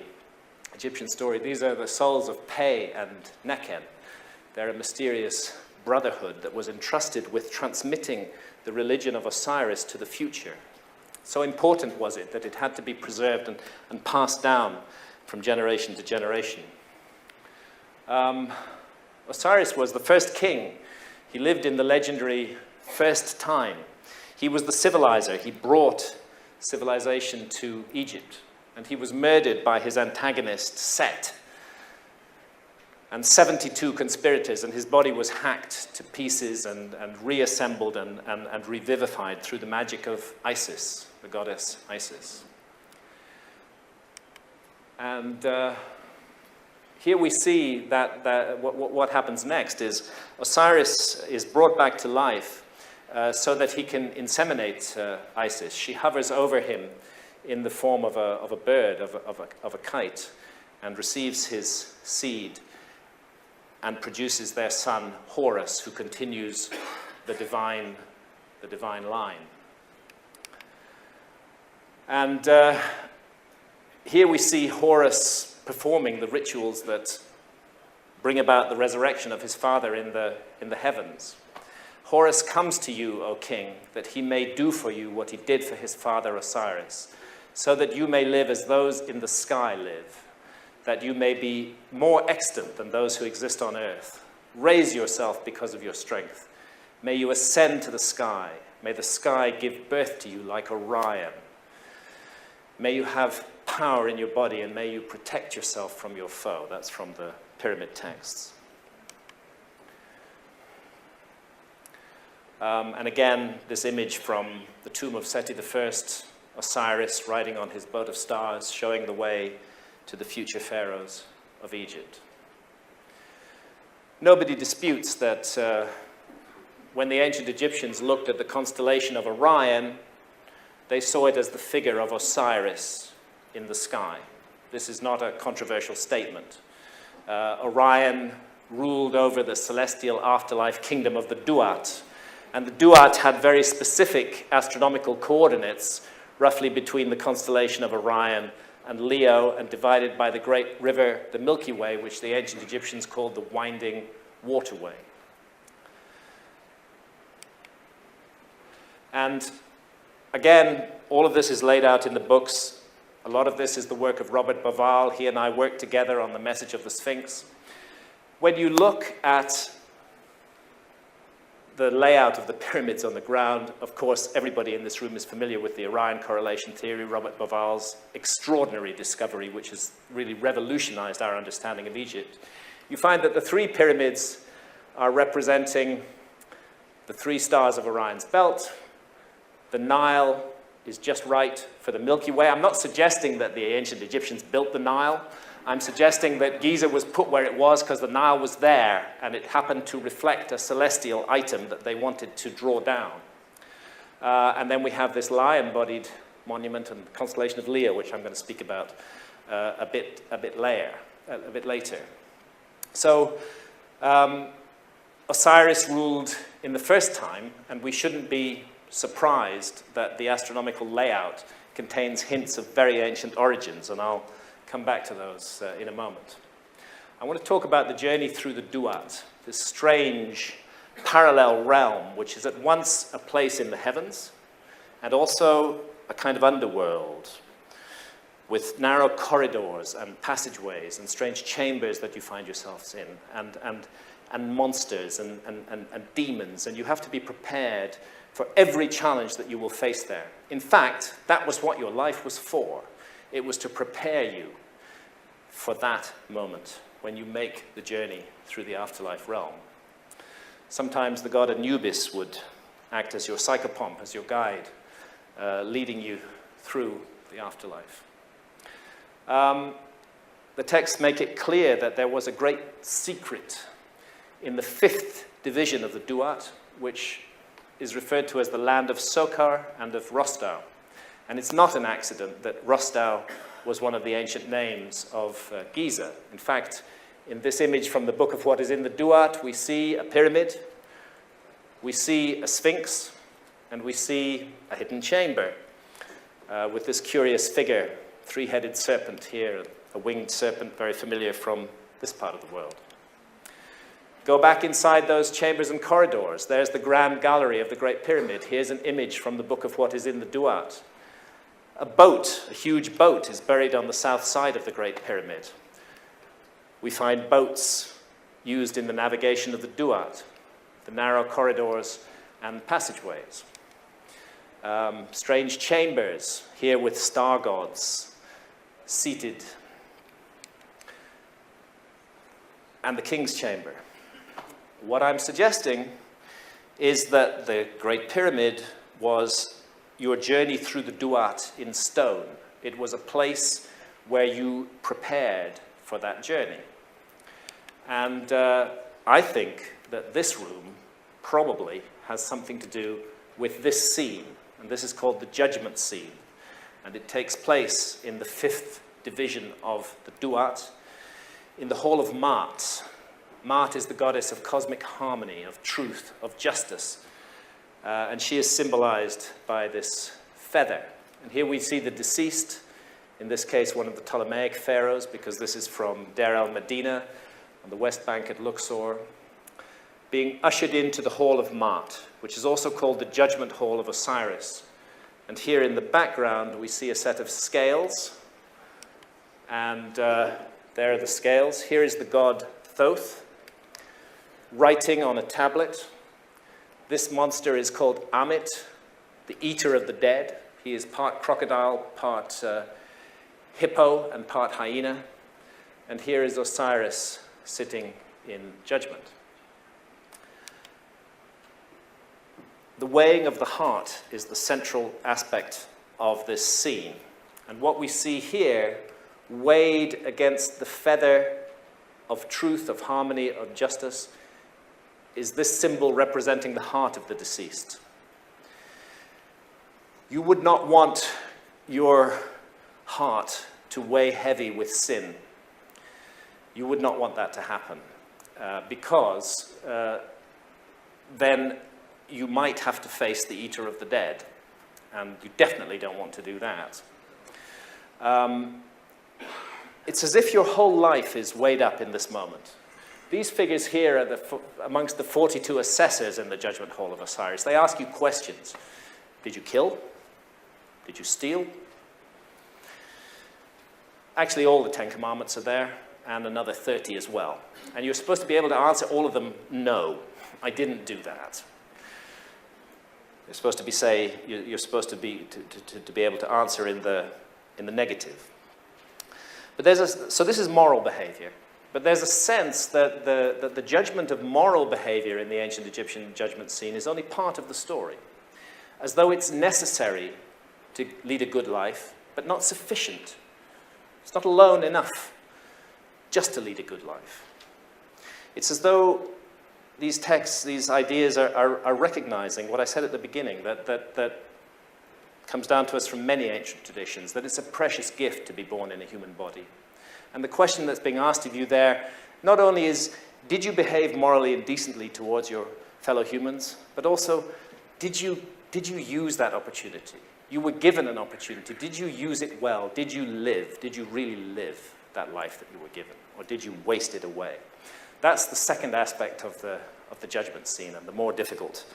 S1: Egyptian story. These are the souls of Pe and Neken. They're a mysterious brotherhood that was entrusted with transmitting the religion of Osiris to the future. So important was it that it had to be preserved and passed down from generation to generation. Osiris was the first king. He lived in the legendary first time. He was the civilizer. He brought civilization to Egypt. And he was murdered by his antagonist, Set, and 72 conspirators, and his body was hacked to pieces and reassembled and revivified through the magic of Isis, the goddess Isis. And here we see that what happens next is Osiris is brought back to life so that he can inseminate Isis. She hovers over him in the form of a bird, of a kite, and receives his seed and produces their son Horus, who continues the divine line. And here we see Horus performing the rituals that bring about the resurrection of his father in the heavens. Horus comes to you, O king, that he may do for you what he did for his father Osiris, so that you may live as those in the sky live, that you may be more extant than those who exist on earth. Raise yourself because of your strength. May you ascend to the sky. May the sky give birth to you like Orion. May you have power in your body, and may you protect yourself from your foe. That's from the pyramid texts. And again, this image from the tomb of Seti I, Osiris riding on his boat of stars, showing the way to the future pharaohs of Egypt. Nobody disputes that when the ancient Egyptians looked at the constellation of Orion, they saw it as the figure of Osiris in the sky. This is not a controversial statement. Orion ruled over the celestial afterlife kingdom of the Duat, and the Duat had very specific astronomical coordinates, roughly between the constellation of Orion and Leo, and divided by the great river, the Milky Way, which the ancient Egyptians called the Winding Waterway. And again, all of this is laid out in the books. A lot of this is the work of Robert Bauval. He and I worked together on the message of the Sphinx. When you look at the layout of the pyramids on the ground, of course, everybody in this room is familiar with the Orion correlation theory, Robert Bauval's extraordinary discovery, which has really revolutionized our understanding of Egypt. You find that the three pyramids are representing the three stars of Orion's belt. The Nile is just right for the Milky Way. I'm not suggesting that the ancient Egyptians built the Nile. I'm suggesting that Giza was put where it was because the Nile was there, and it happened to reflect a celestial item that they wanted to draw down. And then we have this lion-bodied monument and constellation of Leo, which I'm going to speak about a bit later. So Osiris ruled in the first time, and we shouldn't be surprised that the astronomical layout contains hints of very ancient origins, and I'll come back to those in a moment. I want to talk about the journey through the Duat, this strange parallel realm, which is at once a place in the heavens and also a kind of underworld. with narrow corridors and passageways and strange chambers that you find yourselves in, and monsters and demons, and you have to be prepared for every challenge that you will face there. In fact, that was what your life was for. It was to prepare you for that moment when you make the journey through the afterlife realm. Sometimes the god Anubis would act as your psychopomp, as your guide, leading you through the afterlife. The texts make it clear that there was a great secret in the 5th division of the Duat, which is referred to as the land of Sokar and of Rostau. And it's not an accident that Rostau was one of the ancient names of Giza. In fact, in this image from the book of what is in the Duat, we see a pyramid, we see a sphinx, and we see a hidden chamber with this curious figure, 3-headed serpent here, a winged serpent very familiar from this part of the world. Go back inside those chambers and corridors. There's the grand gallery of the Great Pyramid. Here's an image from the book of what is in the Duat. A boat, a huge boat, is buried on the south side of the Great Pyramid. We find boats used in the navigation of the Duat, the narrow corridors and passageways. Strange chambers, here with star gods seated. And the king's chamber. What I'm suggesting is that the Great Pyramid was your journey through the Duat in stone. It was a place where you prepared for that journey. And I think that this room probably has something to do with this scene. And this is called the judgment scene. And it takes place in the 5th division of the Duat, in the hall of Maat. Maat is the goddess of cosmic harmony, of truth, of justice. And she is symbolized by this feather. And here we see the deceased, in this case one of the Ptolemaic pharaohs, because this is from Deir el-Medina on the west bank at Luxor, being ushered into the hall of Maat, which is also called the judgment hall of Osiris. And here in the background we see a set of scales, and there are the scales. Here is the god Thoth, writing on a tablet. This monster is called Amit, the eater of the dead. He is part crocodile, part hippo, and part hyena. And here is Osiris sitting in judgment. The weighing of the heart is the central aspect of this scene. And what we see here, weighed against the feather of truth, of harmony, of justice, is this symbol representing the heart of the deceased. You would not want your heart to weigh heavy with sin. You would not want that to happen because then you might have to face the eater of the dead, and you definitely don't want to do that. It's as if your whole life is weighed up in this moment. These figures here are amongst the 42 assessors in the Judgment Hall of Osiris. They ask you questions. Did you kill? Did you steal? Actually, all the 10 Commandments are there, and another 30 as well. And you're supposed to be able to answer all of them, no, I didn't do that. You're supposed to be able to answer in the negative. But so this is moral behavior. But there's a sense that the judgment of moral behavior in the ancient Egyptian judgment scene is only part of the story, as though it's necessary to lead a good life, but not sufficient. It's not alone enough just to lead a good life. It's as though these texts, these ideas are recognizing what I said at the beginning, that comes down to us from many ancient traditions, that it's a precious gift to be born in a human body. And the question that's being asked of you there not only is, did you behave morally and decently towards your fellow humans, but also, did you use that opportunity? You were given an opportunity. Did you use it well? Did you live? Did you really live that life that you were given? Or did you waste it away? That's the second aspect of the judgment scene, and the more difficult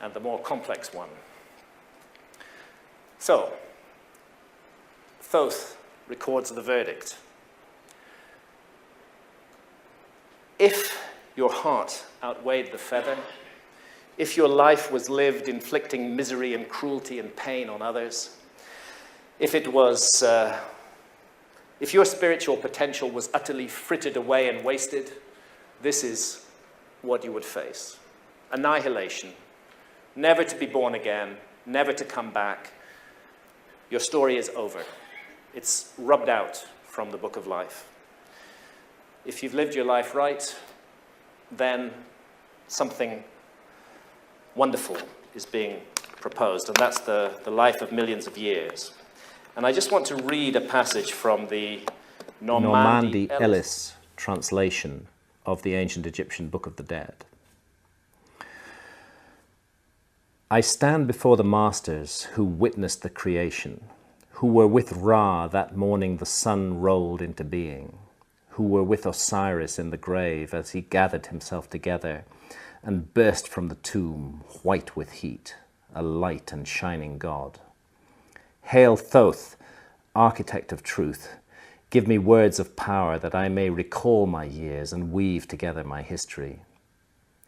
S1: and the more complex one. So, Thoth records the verdict. If your heart outweighed the feather, if your life was lived inflicting misery and cruelty and pain on others, if your spiritual potential was utterly frittered away and wasted, this is what you would face. Annihilation, never to be born again, never to come back. Your story is over. It's rubbed out from the book of life. If you've lived your life right, then something wonderful is being proposed, and that's the life of millions of years. And I just want to read a passage from the Normandy-Ellis
S2: translation of the ancient Egyptian Book of the Dead. I stand before the masters who witnessed the creation, who were with Ra that morning the sun rolled into being, who were with Osiris in the grave as he gathered himself together and burst from the tomb, white with heat, a light and shining God. Hail Thoth, architect of truth, give me words of power that I may recall my years and weave together my history.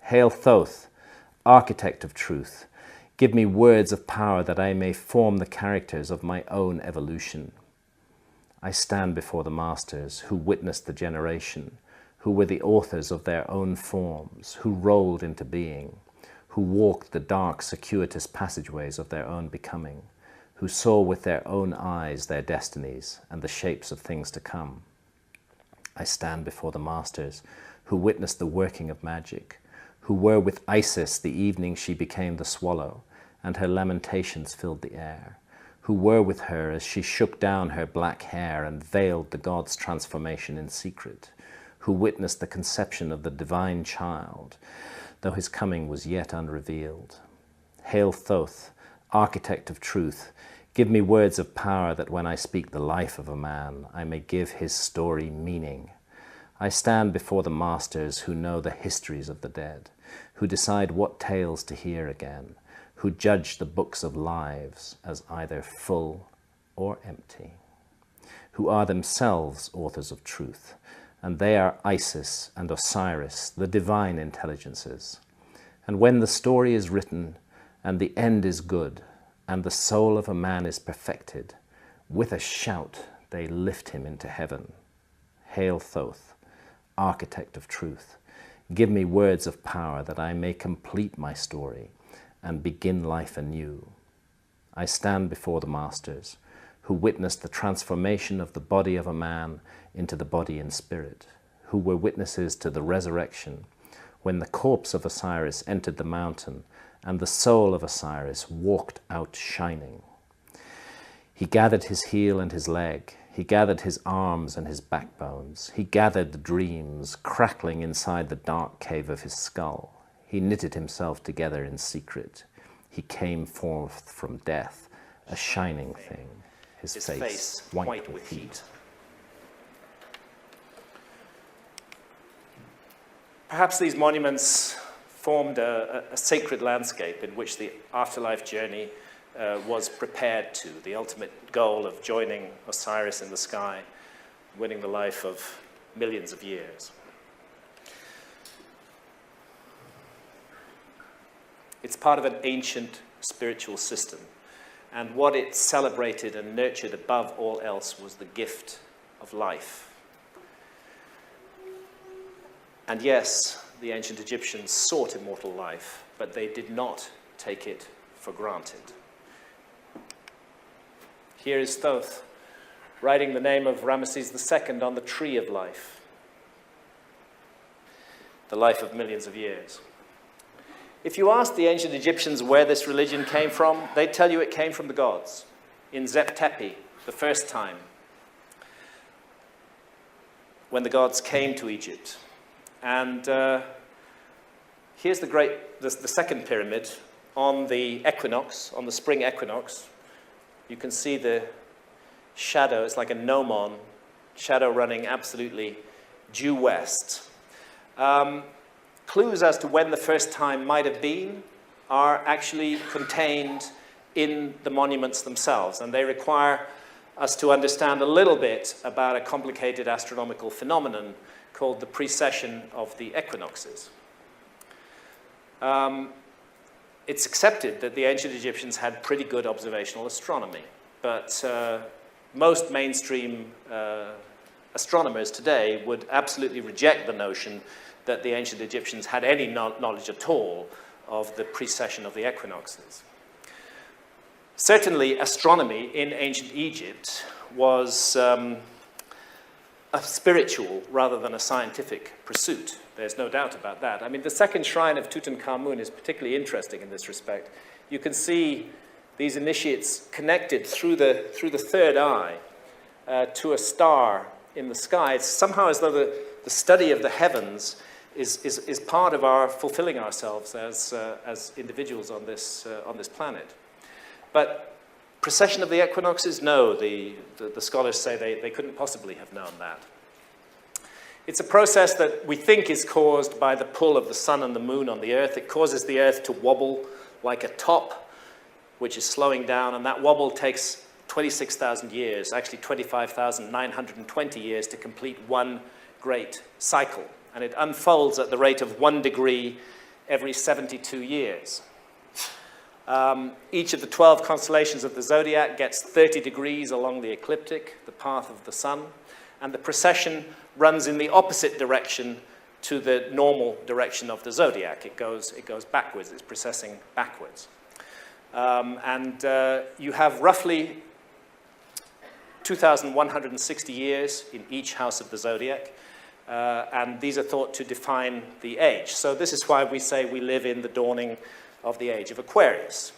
S2: Hail Thoth, architect of truth, give me words of power that I may form the characters of my own evolution. I stand before the masters who witnessed the generation, who were the authors of their own forms, who rolled into being, who walked the dark, circuitous passageways of their own becoming, who saw with their own eyes their destinies and the shapes of things to come. I stand before the masters who witnessed the working of magic, who were with Isis the evening she became the swallow, and her lamentations filled the air, who were with her as she shook down her black hair and veiled the god's transformation in secret, who witnessed the conception of the divine child, though his coming was yet unrevealed. Hail Thoth, architect of truth, give me words of power that when I speak the life of a man, I may give his story meaning. I stand before the masters who know the histories of the dead, who decide what tales to hear again, who judge the books of lives as either full or empty, who are themselves authors of truth, and they are Isis and Osiris, the divine intelligences. And when the story is written, and the end is good, and the soul of a man is perfected, with a shout they lift him into heaven. Hail Thoth, architect of truth, give me words of power that I may complete my story and begin life anew. I stand before the masters who witnessed the transformation of the body of a man into the body and spirit, who were witnesses to the resurrection when the corpse of Osiris entered the mountain and the soul of Osiris walked out shining. He gathered his heel and his leg, he gathered his arms and his backbones, he gathered the dreams crackling inside the dark cave of his skull. He knitted himself together in secret. He came forth from death, a shining thing, his face white with heat.
S1: Perhaps these monuments formed a sacred landscape in which the afterlife journey was prepared to, the ultimate goal of joining Osiris in the sky, winning the life of millions of years. It's part of an ancient spiritual system, and what it celebrated and nurtured above all else was the gift of life. And yes, the ancient Egyptians sought immortal life, but they did not take it for granted. Here is Thoth writing the name of Ramesses II on the tree of life, the life of millions of years. If you ask the ancient Egyptians where this religion came from, they tell you it came from the gods. In Zep-Tepi, the first time, when the gods came to Egypt. And here's the second pyramid on the equinox, on the spring equinox. You can see the shadow. It's like a gnomon, shadow running absolutely due west. Clues as to when the first time might have been are actually contained in the monuments themselves, and they require us to understand a little bit about a complicated astronomical phenomenon called the precession of the equinoxes. It's accepted that the ancient Egyptians had pretty good observational astronomy, but most mainstream astronomers today would absolutely reject the notion that the ancient Egyptians had any knowledge at all of the precession of the equinoxes. Certainly, astronomy in ancient Egypt was a spiritual rather than a scientific pursuit. There's no doubt about that. I mean, the second shrine of Tutankhamun is particularly interesting in this respect. You can see these initiates connected through the third eye to a star in the sky. It's somehow as though the study of the heavens is part of our fulfilling ourselves as individuals on this planet. But precession of the equinoxes, no, the scholars say they couldn't possibly have known that. It's a process that we think is caused by the pull of the sun and the moon on the Earth. It causes the Earth to wobble like a top, which is slowing down, and that wobble takes 26,000 years, actually 25,920 years to complete one great cycle. And it unfolds at the rate of 1 degree every 72 years. Each of the 12 constellations of the zodiac gets 30 degrees along the ecliptic, the path of the sun, and the precession runs in the opposite direction to the normal direction of the zodiac. It goes backwards, it's precessing backwards. You have roughly 2,160 years in each house of the zodiac, and these are thought to define the age. So this is why we say we live in the dawning of the age of Aquarius,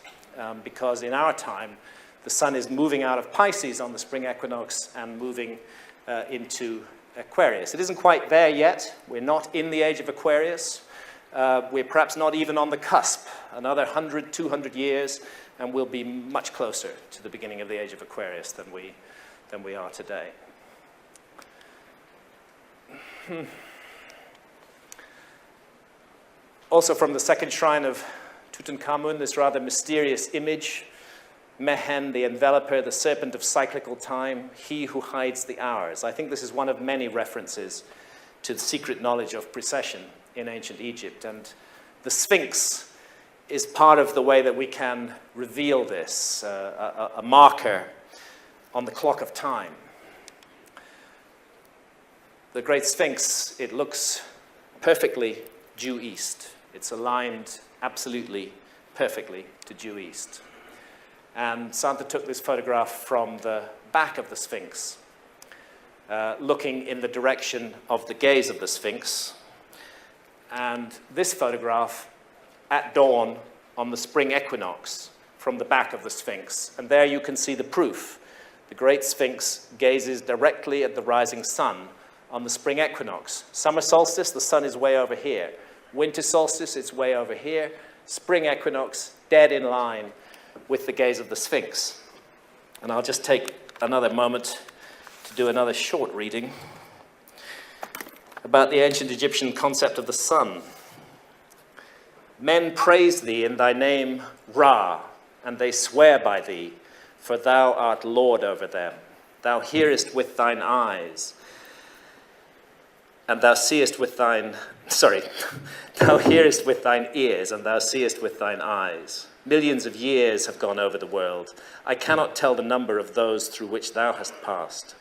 S1: because in our time, the sun is moving out of Pisces on the spring equinox and moving into Aquarius. It isn't quite there yet. We're not in the age of Aquarius. We're perhaps not even on the cusp. Another 100, 200 years, and we'll be much closer to the beginning of the age of Aquarius than we are today. Also from the second shrine of Tutankhamun, this rather mysterious image, Mehen, the enveloper, the serpent of cyclical time, he who hides the hours. I think this is one of many references to the secret knowledge of precession in ancient Egypt. And the Sphinx is part of the way that we can reveal this, a marker on the clock of time. The Great Sphinx, it looks perfectly due east. It's aligned absolutely perfectly to due east. And Santa took this photograph from the back of the Sphinx, looking in the direction of the gaze of the Sphinx. And this photograph at dawn on the spring equinox from the back of the Sphinx. And there you can see the proof. The Great Sphinx gazes directly at the rising sun on the spring equinox. Summer solstice, the sun is way over here. Winter solstice, it's way over here. Spring equinox, dead in line with the gaze of the Sphinx. And I'll just take another moment to do another short reading about the ancient Egyptian concept of the sun. Men praise thee in thy name, Ra, and they swear by thee, for thou art Lord over them. Thou hearest with thine eyes, and thou seest with thine, thou hearest with thine ears, and thou seest with thine eyes. Millions of years have gone over the world. I cannot tell the number of those through which thou hast passed.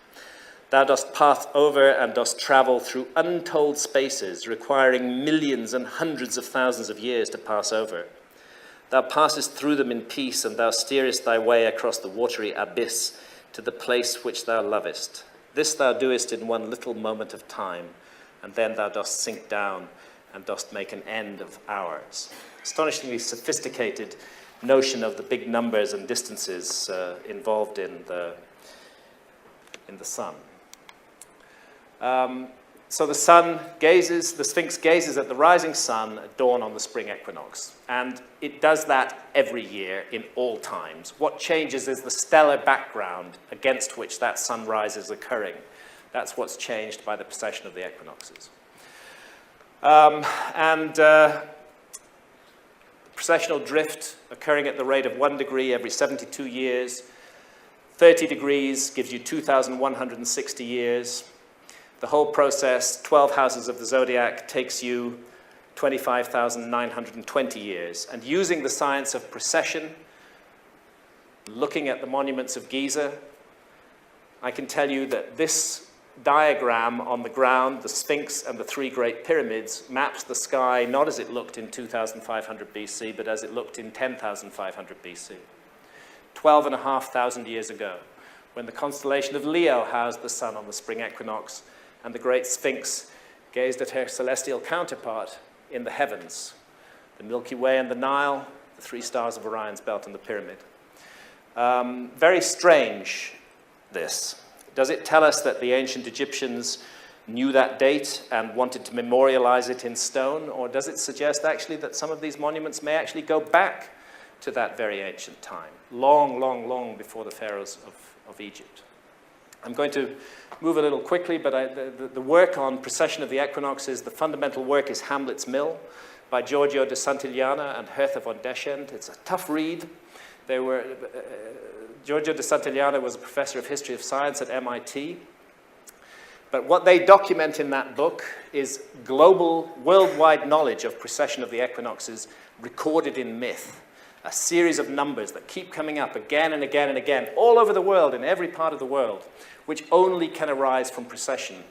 S1: Thou dost pass over and dost travel through untold spaces, requiring millions and hundreds of thousands of years to pass over. Thou passest through them in peace, and thou steerest thy way across the watery abyss to the place which thou lovest. This thou doest in one little moment of time, and then thou dost sink down and dost make an end of hours. Astonishingly sophisticated notion of the big numbers and distances involved in the sun. So the Sphinx gazes at the rising sun at dawn on the spring equinox. And it does that every year in all times. What changes is the stellar background against which that sunrise is occurring. That's what's changed by the precession of the equinoxes. Precessional drift occurring at the rate of 1 degree every 72 years. 30 degrees gives you 2,160 years. The whole process, 12 houses of the zodiac, takes you 25,920 years. And using the science of precession, looking at the monuments of Giza, I can tell you that this diagram on the ground, the Sphinx and the three great pyramids, maps the sky not as it looked in 2,500 BC, but as it looked in 10,500 BC. 12,500 years ago, when the constellation of Leo housed the sun on the spring equinox, and the great Sphinx gazed at her celestial counterpart in the heavens, the Milky Way and the Nile, the three stars of Orion's belt and the pyramid. Very strange, this. Does it tell us that the ancient Egyptians knew that date and wanted to memorialize it in stone, or does it suggest actually that some of these monuments may actually go back to that very ancient time, long, long, long before the pharaohs of Egypt? I'm going to move a little quickly, but the work on precession of the equinoxes, the fundamental work is Hamlet's Mill by Giorgio de Santillana and Hertha von Deschend. It's a tough read. Giorgio de Santillana was a professor of history of science at MIT. But what they document in that book is global, worldwide knowledge of precession of the equinoxes recorded in myth. A series of numbers that keep coming up again and again and again, all over the world, in every part of the world, which only can arise from precession.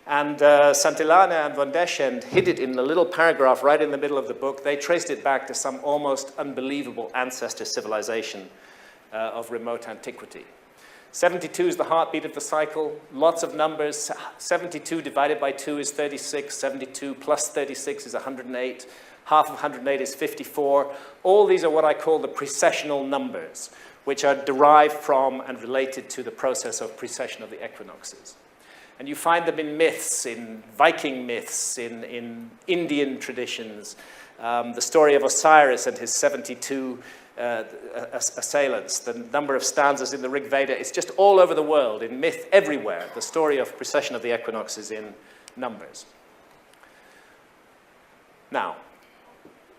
S1: And Santillana and von Deschend hid it in a little paragraph right in the middle of the book. They traced it back to some almost unbelievable ancestor civilization of remote antiquity. 72 is the heartbeat of the cycle, lots of numbers. 72 divided by 2 is 36, 72 plus 36 is 108. Half of 108 is 54. All these are what I call the precessional numbers, which are derived from and related to the process of precession of the equinoxes. And you find them in myths, in Viking myths, in Indian traditions. The story of Osiris and his 72 assailants, the number of stanzas in the Rig Veda, it's just all over the world, in myth everywhere. The story of precession of the equinoxes in numbers. Now,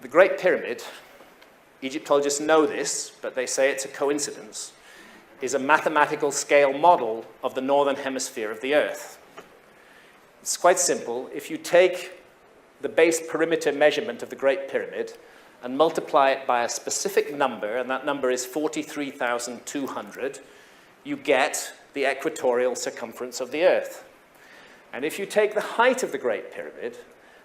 S1: the Great Pyramid, Egyptologists know this, but they say it's a coincidence, is a mathematical scale model of the northern hemisphere of the Earth. It's quite simple. If you take the base perimeter measurement of the Great Pyramid and multiply it by a specific number, and that number is 43,200, you get the equatorial circumference of the Earth. And if you take the height of the Great Pyramid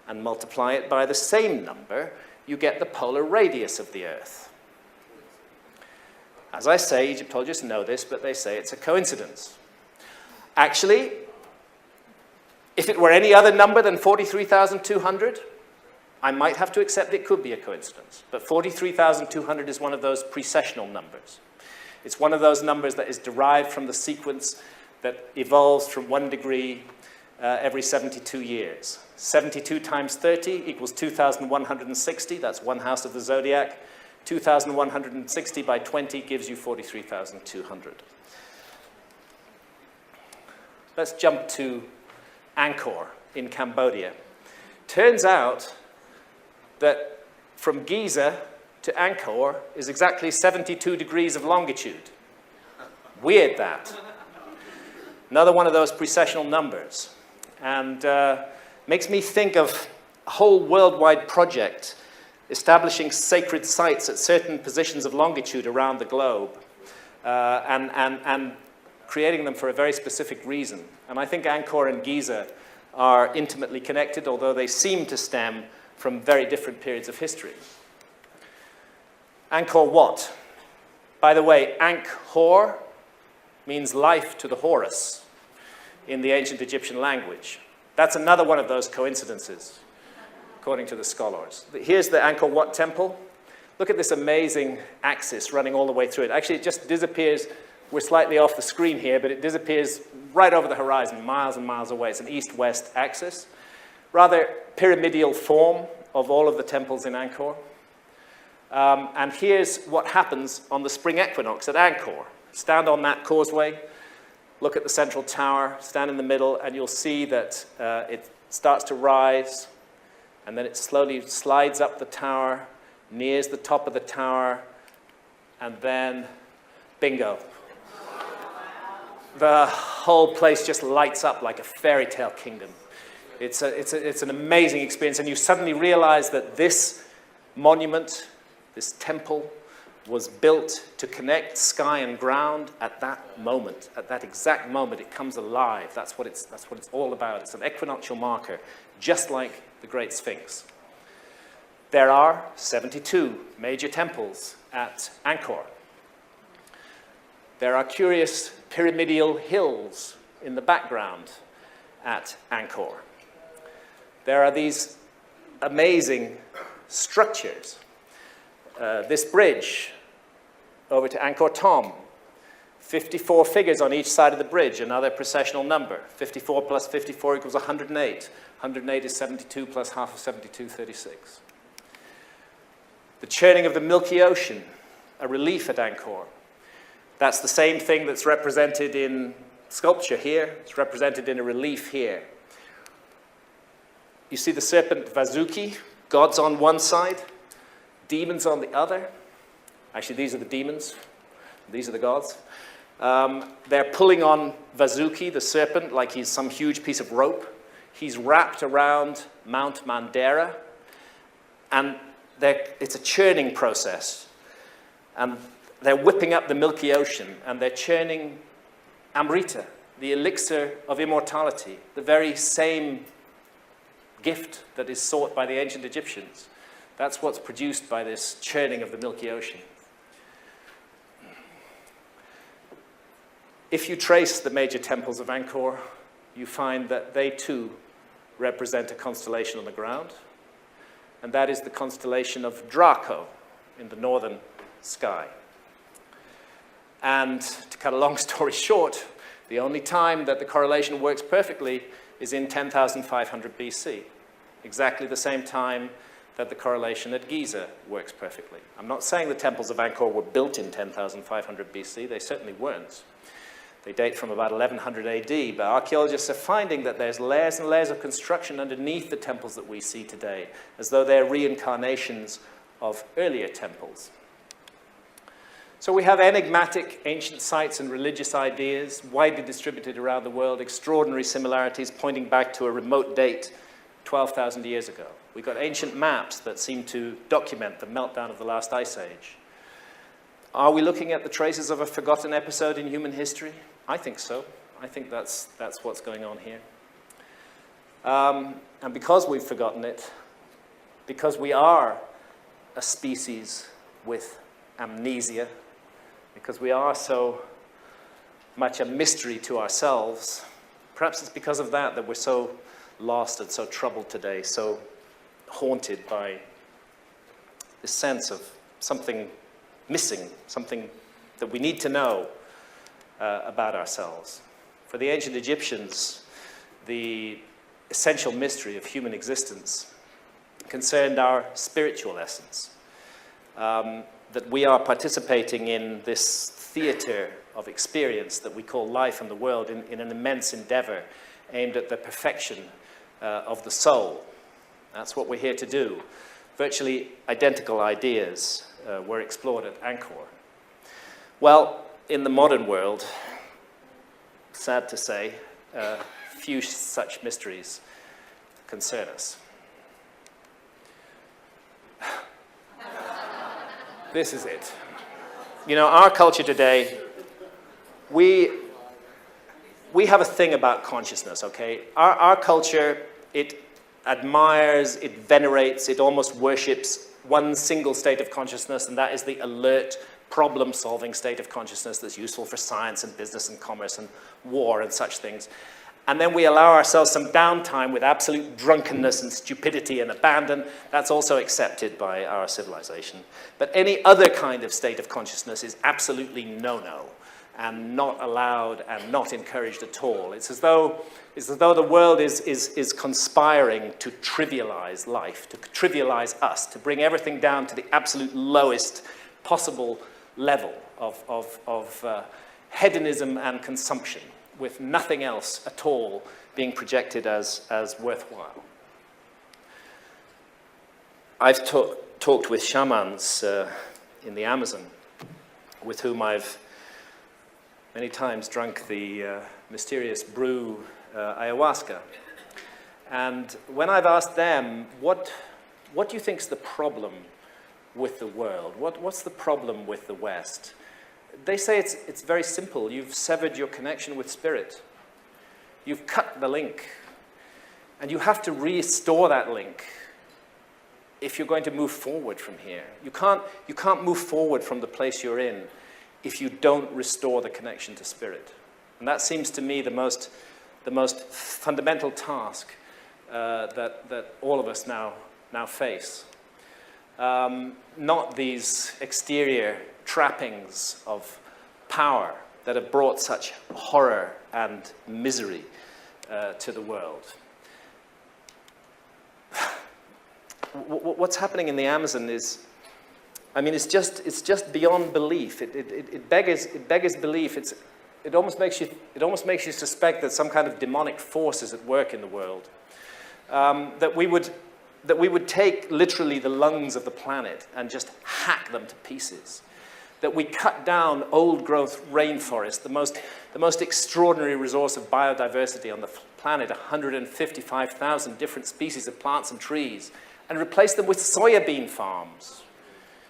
S1: and multiply it by the same number, you get the polar radius of the Earth. As I say, Egyptologists know this, but they say it's a coincidence. Actually, if it were any other number than 43,200, I might have to accept it could be a coincidence. But 43,200 is one of those precessional numbers. It's one of those numbers that is derived from the sequence that evolves from 1 degree every 72 years. 72 times 30 equals 2,160. That's one house of the zodiac. 2,160 by 20 gives you 43,200. Let's jump to Angkor in Cambodia. Turns out that from Giza to Angkor is exactly 72 degrees of longitude. Weird, that. Another one of those precessional numbers. And makes me think of a whole worldwide project establishing sacred sites at certain positions of longitude around the globe and creating them for a very specific reason. And I think Angkor and Giza are intimately connected, although they seem to stem from very different periods of history. Angkor Wat. By the way, Ankh-Hor means life to the Horus in the ancient Egyptian language. That's another one of those coincidences, according to the scholars. Here's the Angkor Wat temple. Look at this amazing axis running all the way through it. Actually, it just disappears. We're slightly off the screen here, but it disappears right over the horizon, miles and miles away. It's an east-west axis. Rather pyramidal form of all of the temples in Angkor. And here's what happens on the spring equinox at Angkor. Stand on that causeway, look at the central tower, stand in the middle, and you'll see that it starts to rise, and then it slowly slides up the tower, nears the top of the tower, and then, bingo. the whole place just lights up like a fairy tale kingdom. It's an amazing experience, and you suddenly realize that this monument, this temple, was built to connect sky and ground at that moment, at that exact moment. It comes alive. That's what it's all about. It's an equinoctial marker, just like the Great Sphinx. There are 72 major temples at Angkor. There are curious pyramidal hills in the background at Angkor. There are these amazing structures. This bridge over to Angkor Thom, 54 figures on each side of the bridge, another processional number. 54 plus 54 equals 108. 108 is 72 plus half of 72, 36. The churning of the Milky Ocean, a relief at Angkor. That's the same thing that's represented in sculpture here. It's represented in a relief here. You see the serpent Vasuki, gods on one side, demons on the other. Actually, these are the demons. These are the gods. They're pulling on Vasuki, the serpent, like he's some huge piece of rope. He's wrapped around Mount Mandara, and it's a churning process. And they're whipping up the Milky Ocean, and they're churning Amrita, the elixir of immortality, the very same gift that is sought by the ancient Egyptians. That's what's produced by this churning of the Milky Ocean. If you trace the major temples of Angkor, you find that they too represent a constellation on the ground, and that is the constellation of Draco in the northern sky. And to cut a long story short, the only time that the correlation works perfectly is in 10,500 BC, exactly the same time that the correlation at Giza works perfectly. I'm not saying the temples of Angkor were built in 10,500 BC, they certainly weren't. They date from about 1100 AD, but archaeologists are finding that there's layers and layers of construction underneath the temples that we see today, as though they're reincarnations of earlier temples. So we have enigmatic ancient sites and religious ideas, widely distributed around the world, extraordinary similarities pointing back to a remote date, 12,000 years ago. We've got ancient maps that seem to document the meltdown of the last ice age. Are we looking at the traces of a forgotten episode in human history? I think so. I think that's what's going on here. And because we've forgotten it, because we are a species with amnesia, because we are so much a mystery to ourselves, perhaps it's because of that that we're so lost and so troubled today, so haunted by this sense of something missing, something that we need to know about ourselves. For the ancient Egyptians, the essential mystery of human existence concerned our spiritual essence, that we are participating in this theater of experience that we call life and the world in an immense endeavor aimed at the perfection of the soul. That's what we're here to do. Virtually identical ideas were explored at Angkor. Well, in the modern world, sad to say, few such mysteries concern us. This is it. You know, our culture today, we have a thing about consciousness, okay? Our culture, it admires, it venerates, it almost worships one single state of consciousness, and that is the alert, problem-solving state of consciousness that's useful for science and business and commerce and war and such things. And then we allow ourselves some downtime with absolute drunkenness and stupidity and abandon. That's also accepted by our civilization. But any other kind of state of consciousness is absolutely no-no and not allowed and not encouraged at all. It's as though the world is conspiring to trivialize life, to trivialize us, to bring everything down to the absolute lowest possible level of hedonism and consumption, with nothing else at all being projected as worthwhile. I've talked with shamans in the Amazon, with whom I've many times drunk the mysterious brew ayahuasca. And when I've asked them, what do you think is the problem with the world? What's the problem with the West? They say it's very simple. You've severed your connection with spirit. You've cut the link. And you have to restore that link if you're going to move forward from here. You can't move forward from the place you're in if you don't restore the connection to spirit. And that seems to me the most fundamental task that all of us now face. Not these exterior trappings of power that have brought such horror and misery to the world. What's happening in the Amazon is, I mean, it's just beyond belief. It beggars belief. It almost makes you suspect that some kind of demonic force is at work in the world. That we would take literally the lungs of the planet and just hack them to pieces. That we cut down old-growth rainforest, the most extraordinary resource of biodiversity on the planet, 155,000 different species of plants and trees, and replace them with soybean farms.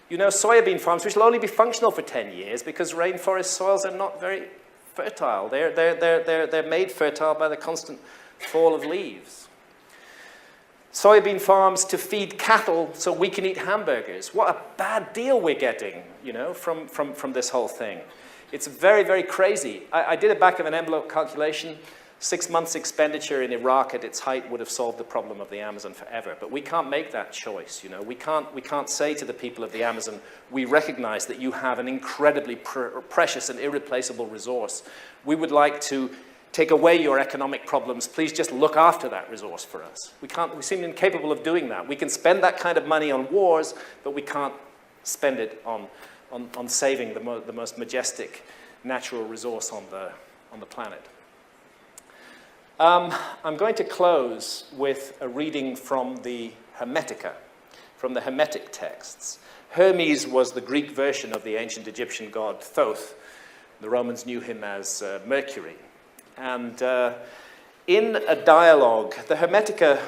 S1: You know, soybean farms, which will only be functional for 10 years because rainforest soils are not very fertile. They're made fertile by the constant fall of leaves. Soybean farms to feed cattle so we can eat hamburgers. What a bad deal we're getting, you know, from this whole thing. It's very, very crazy. I did a back-of-an-envelope calculation. 6 months expenditure in Iraq at its height would have solved the problem of the Amazon forever. But we can't make that choice, you know. We can't say to the people of the Amazon, we recognize that you have an incredibly precious and irreplaceable resource. We would like to take away your economic problems. Please just look after that resource for us. We seem incapable of doing that. We can spend that kind of money on wars, but we can't spend it on saving the most majestic natural resource on the planet. I'm going to close with a reading from the Hermetica, from the Hermetic texts. Hermes was the Greek version of the ancient Egyptian god Thoth. The Romans knew him as Mercury. And in a dialogue, the Hermetica,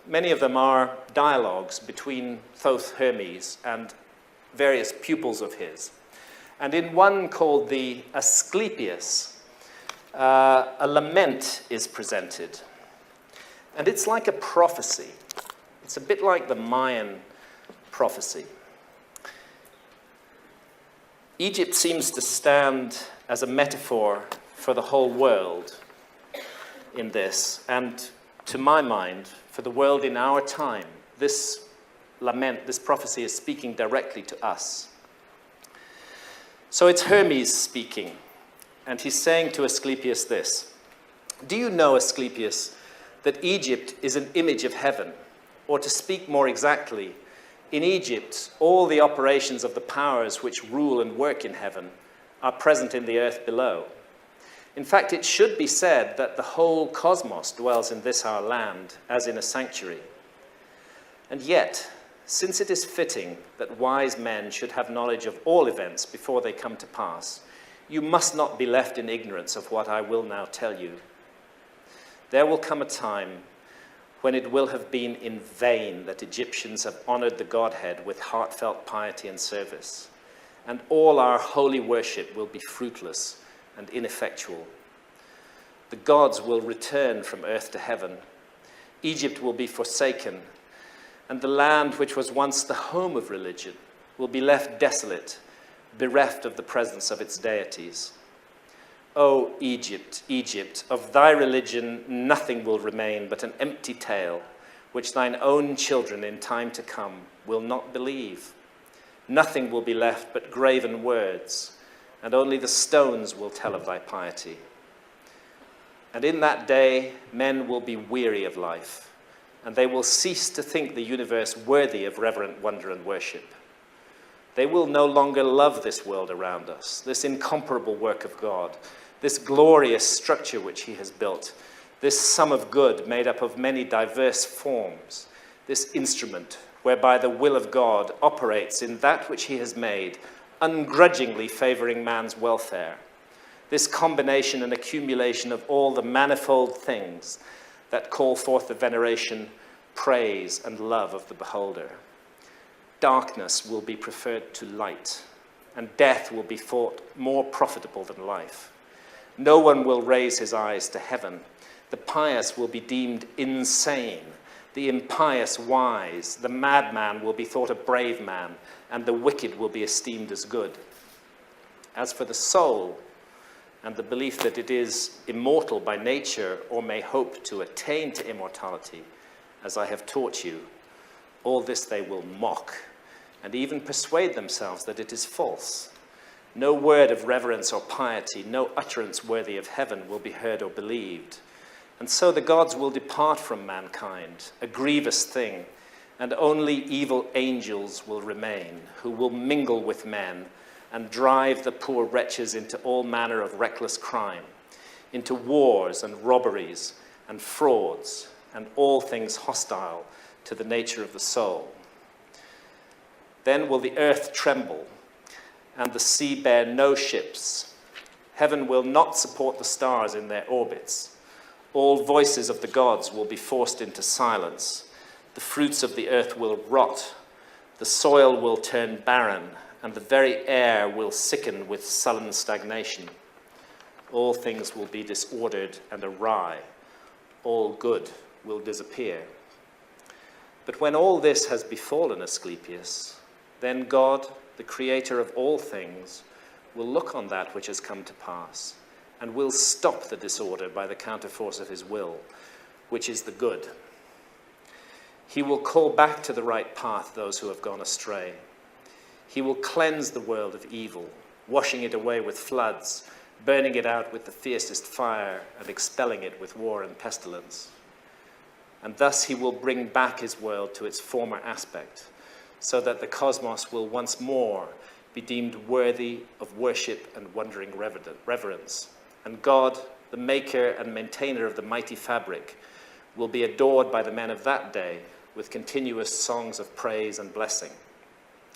S1: many of them are dialogues between Thoth, Hermes, and various pupils of his. And in one called the Asclepius, a lament is presented. And it's like a prophecy. It's a bit like the Mayan prophecy. Egypt seems to stand as a metaphor for the whole world in this. And to my mind, for the world in our time, this lament, this prophecy is speaking directly to us. So it's Hermes speaking. And he's saying to Asclepius this: do you know, Asclepius, that Egypt is an image of heaven? Or to speak more exactly, in Egypt, all the operations of the powers which rule and work in heaven are present in the earth below. In fact, it should be said that the whole cosmos dwells in this our land, as in a sanctuary. And yet, since it is fitting that wise men should have knowledge of all events before they come to pass, you must not be left in ignorance of what I will now tell you. There will come a time when it will have been in vain that Egyptians have honored the Godhead with heartfelt piety and service, and all our holy worship will be fruitless and ineffectual. The gods will return from earth to heaven. Egypt will be forsaken, and the land which was once the home of religion will be left desolate, bereft of the presence of its deities. O Egypt, Egypt, of thy religion nothing will remain but an empty tale, which thine own children in time to come will not believe. Nothing will be left but graven words, and only the stones will tell of thy piety. And in that day men will be weary of life, and they will cease to think the universe worthy of reverent wonder and worship. They will no longer love this world around us, this incomparable work of God, this glorious structure which he has built, this sum of good made up of many diverse forms, this instrument whereby the will of God operates in that which he has made, ungrudgingly favoring man's welfare. this combination and accumulation of all the manifold things that call forth the veneration, praise, and love of the beholder. Darkness will be preferred to light, and death will be thought more profitable than life. No one will raise his eyes to heaven. The pious will be deemed insane, the impious wise, the madman will be thought a brave man, and the wicked will be esteemed as good. As for the soul, and the belief that it is immortal by nature or may hope to attain to immortality, as I have taught you, all this they will mock, and even persuade themselves that it is false. No word of reverence or piety, no utterance worthy of heaven will be heard or believed. And so the gods will depart from mankind, a grievous thing, and only evil angels will remain, who will mingle with men and drive the poor wretches into all manner of reckless crime, into wars and robberies and frauds and all things hostile to the nature of the soul. Then will the earth tremble and the sea bear no ships. Heaven will not support the stars in their orbits. All voices of the gods will be forced into silence. The fruits of the earth will rot. The soil will turn barren, and the very air will sicken with sullen stagnation. All things will be disordered and awry. All good will disappear. But when all this has befallen Asclepius, then God, the creator of all things, will look on that which has come to pass, and will stop the disorder by the counterforce of his will, which is the good. He will call back to the right path those who have gone astray. He will cleanse the world of evil, washing it away with floods, burning it out with the fiercest fire, and expelling it with war and pestilence. And thus he will bring back his world to its former aspect, so that the cosmos will once more be deemed worthy of worship and wondering reverence. And God, the maker and maintainer of the mighty fabric, will be adored by the men of that day with continuous songs of praise and blessing.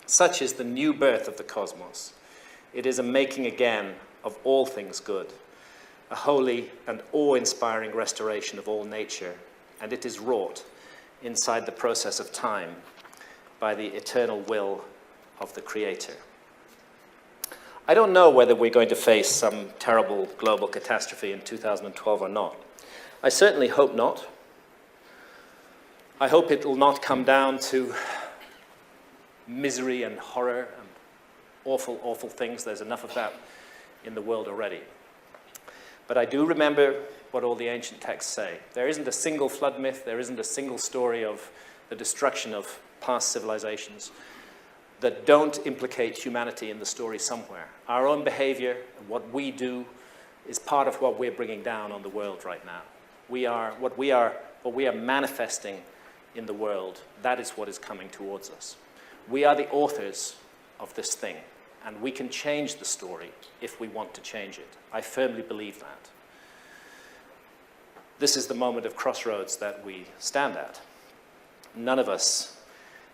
S1: Such is the new birth of the cosmos. It is a making again of all things good, a holy and awe-inspiring restoration of all nature, and it is wrought inside the process of time by the eternal will of the Creator. I don't know whether we're going to face some terrible global catastrophe in 2012 or not. I certainly hope not. I hope it will not come down to misery and horror and awful, awful things. There's enough of that in the world already. But I do remember what all the ancient texts say. There isn't a single flood myth, there isn't a single story of the destruction of past civilizations that don't implicate humanity in the story somewhere. Our own behavior and what we do is part of what we're bringing down on the world right now. What we are manifesting in the world, that is what is coming towards us. We are the authors of this thing, and we can change the story if we want to change it. I firmly believe that. This is the moment of crossroads that we stand at. None of us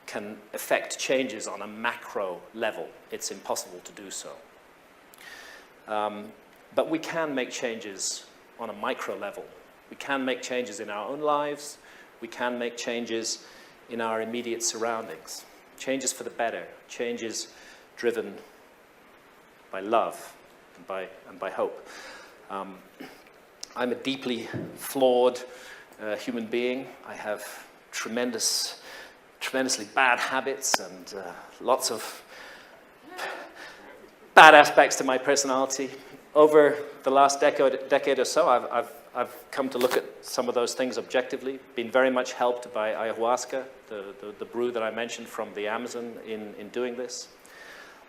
S1: can effect changes on a macro level. It's impossible to do so. But we can make changes on a micro level. We can make changes in our own lives. We can make changes in our immediate surroundings. Changes for the better. Changes driven by love and by hope. I'm a deeply flawed human being. I have tremendously bad habits and lots of bad aspects to my personality. Over the last decade or so, I've come to look at some of those things objectively, been very much helped by ayahuasca, the brew that I mentioned from the Amazon in doing this.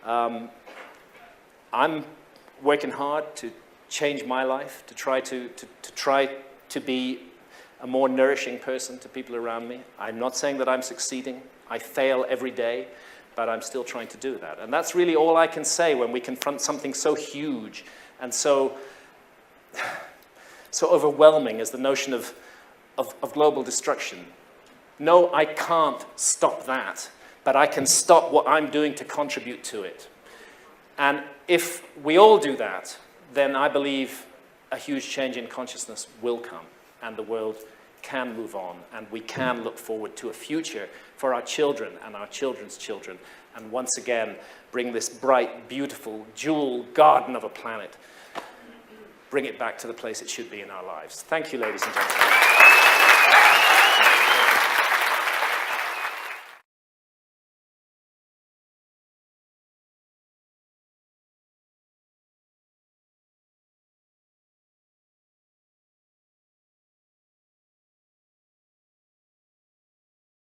S1: I'm working hard to change my life, to try to be a more nourishing person to people around me. I'm not saying that I'm succeeding. I fail every day, but I'm still trying to do that. And that's really all I can say when we confront something so huge and so overwhelming as the notion of global destruction. No, I can't stop that, but I can stop what I'm doing to contribute to it. And if we all do that, then I believe a huge change in consciousness will come, and the world can move on, and we can look forward to a future for our children and our children's children, and once again bring this bright, beautiful, jewel garden of a planet, bring it back to the place it should be in our lives. Thank you, ladies and gentlemen.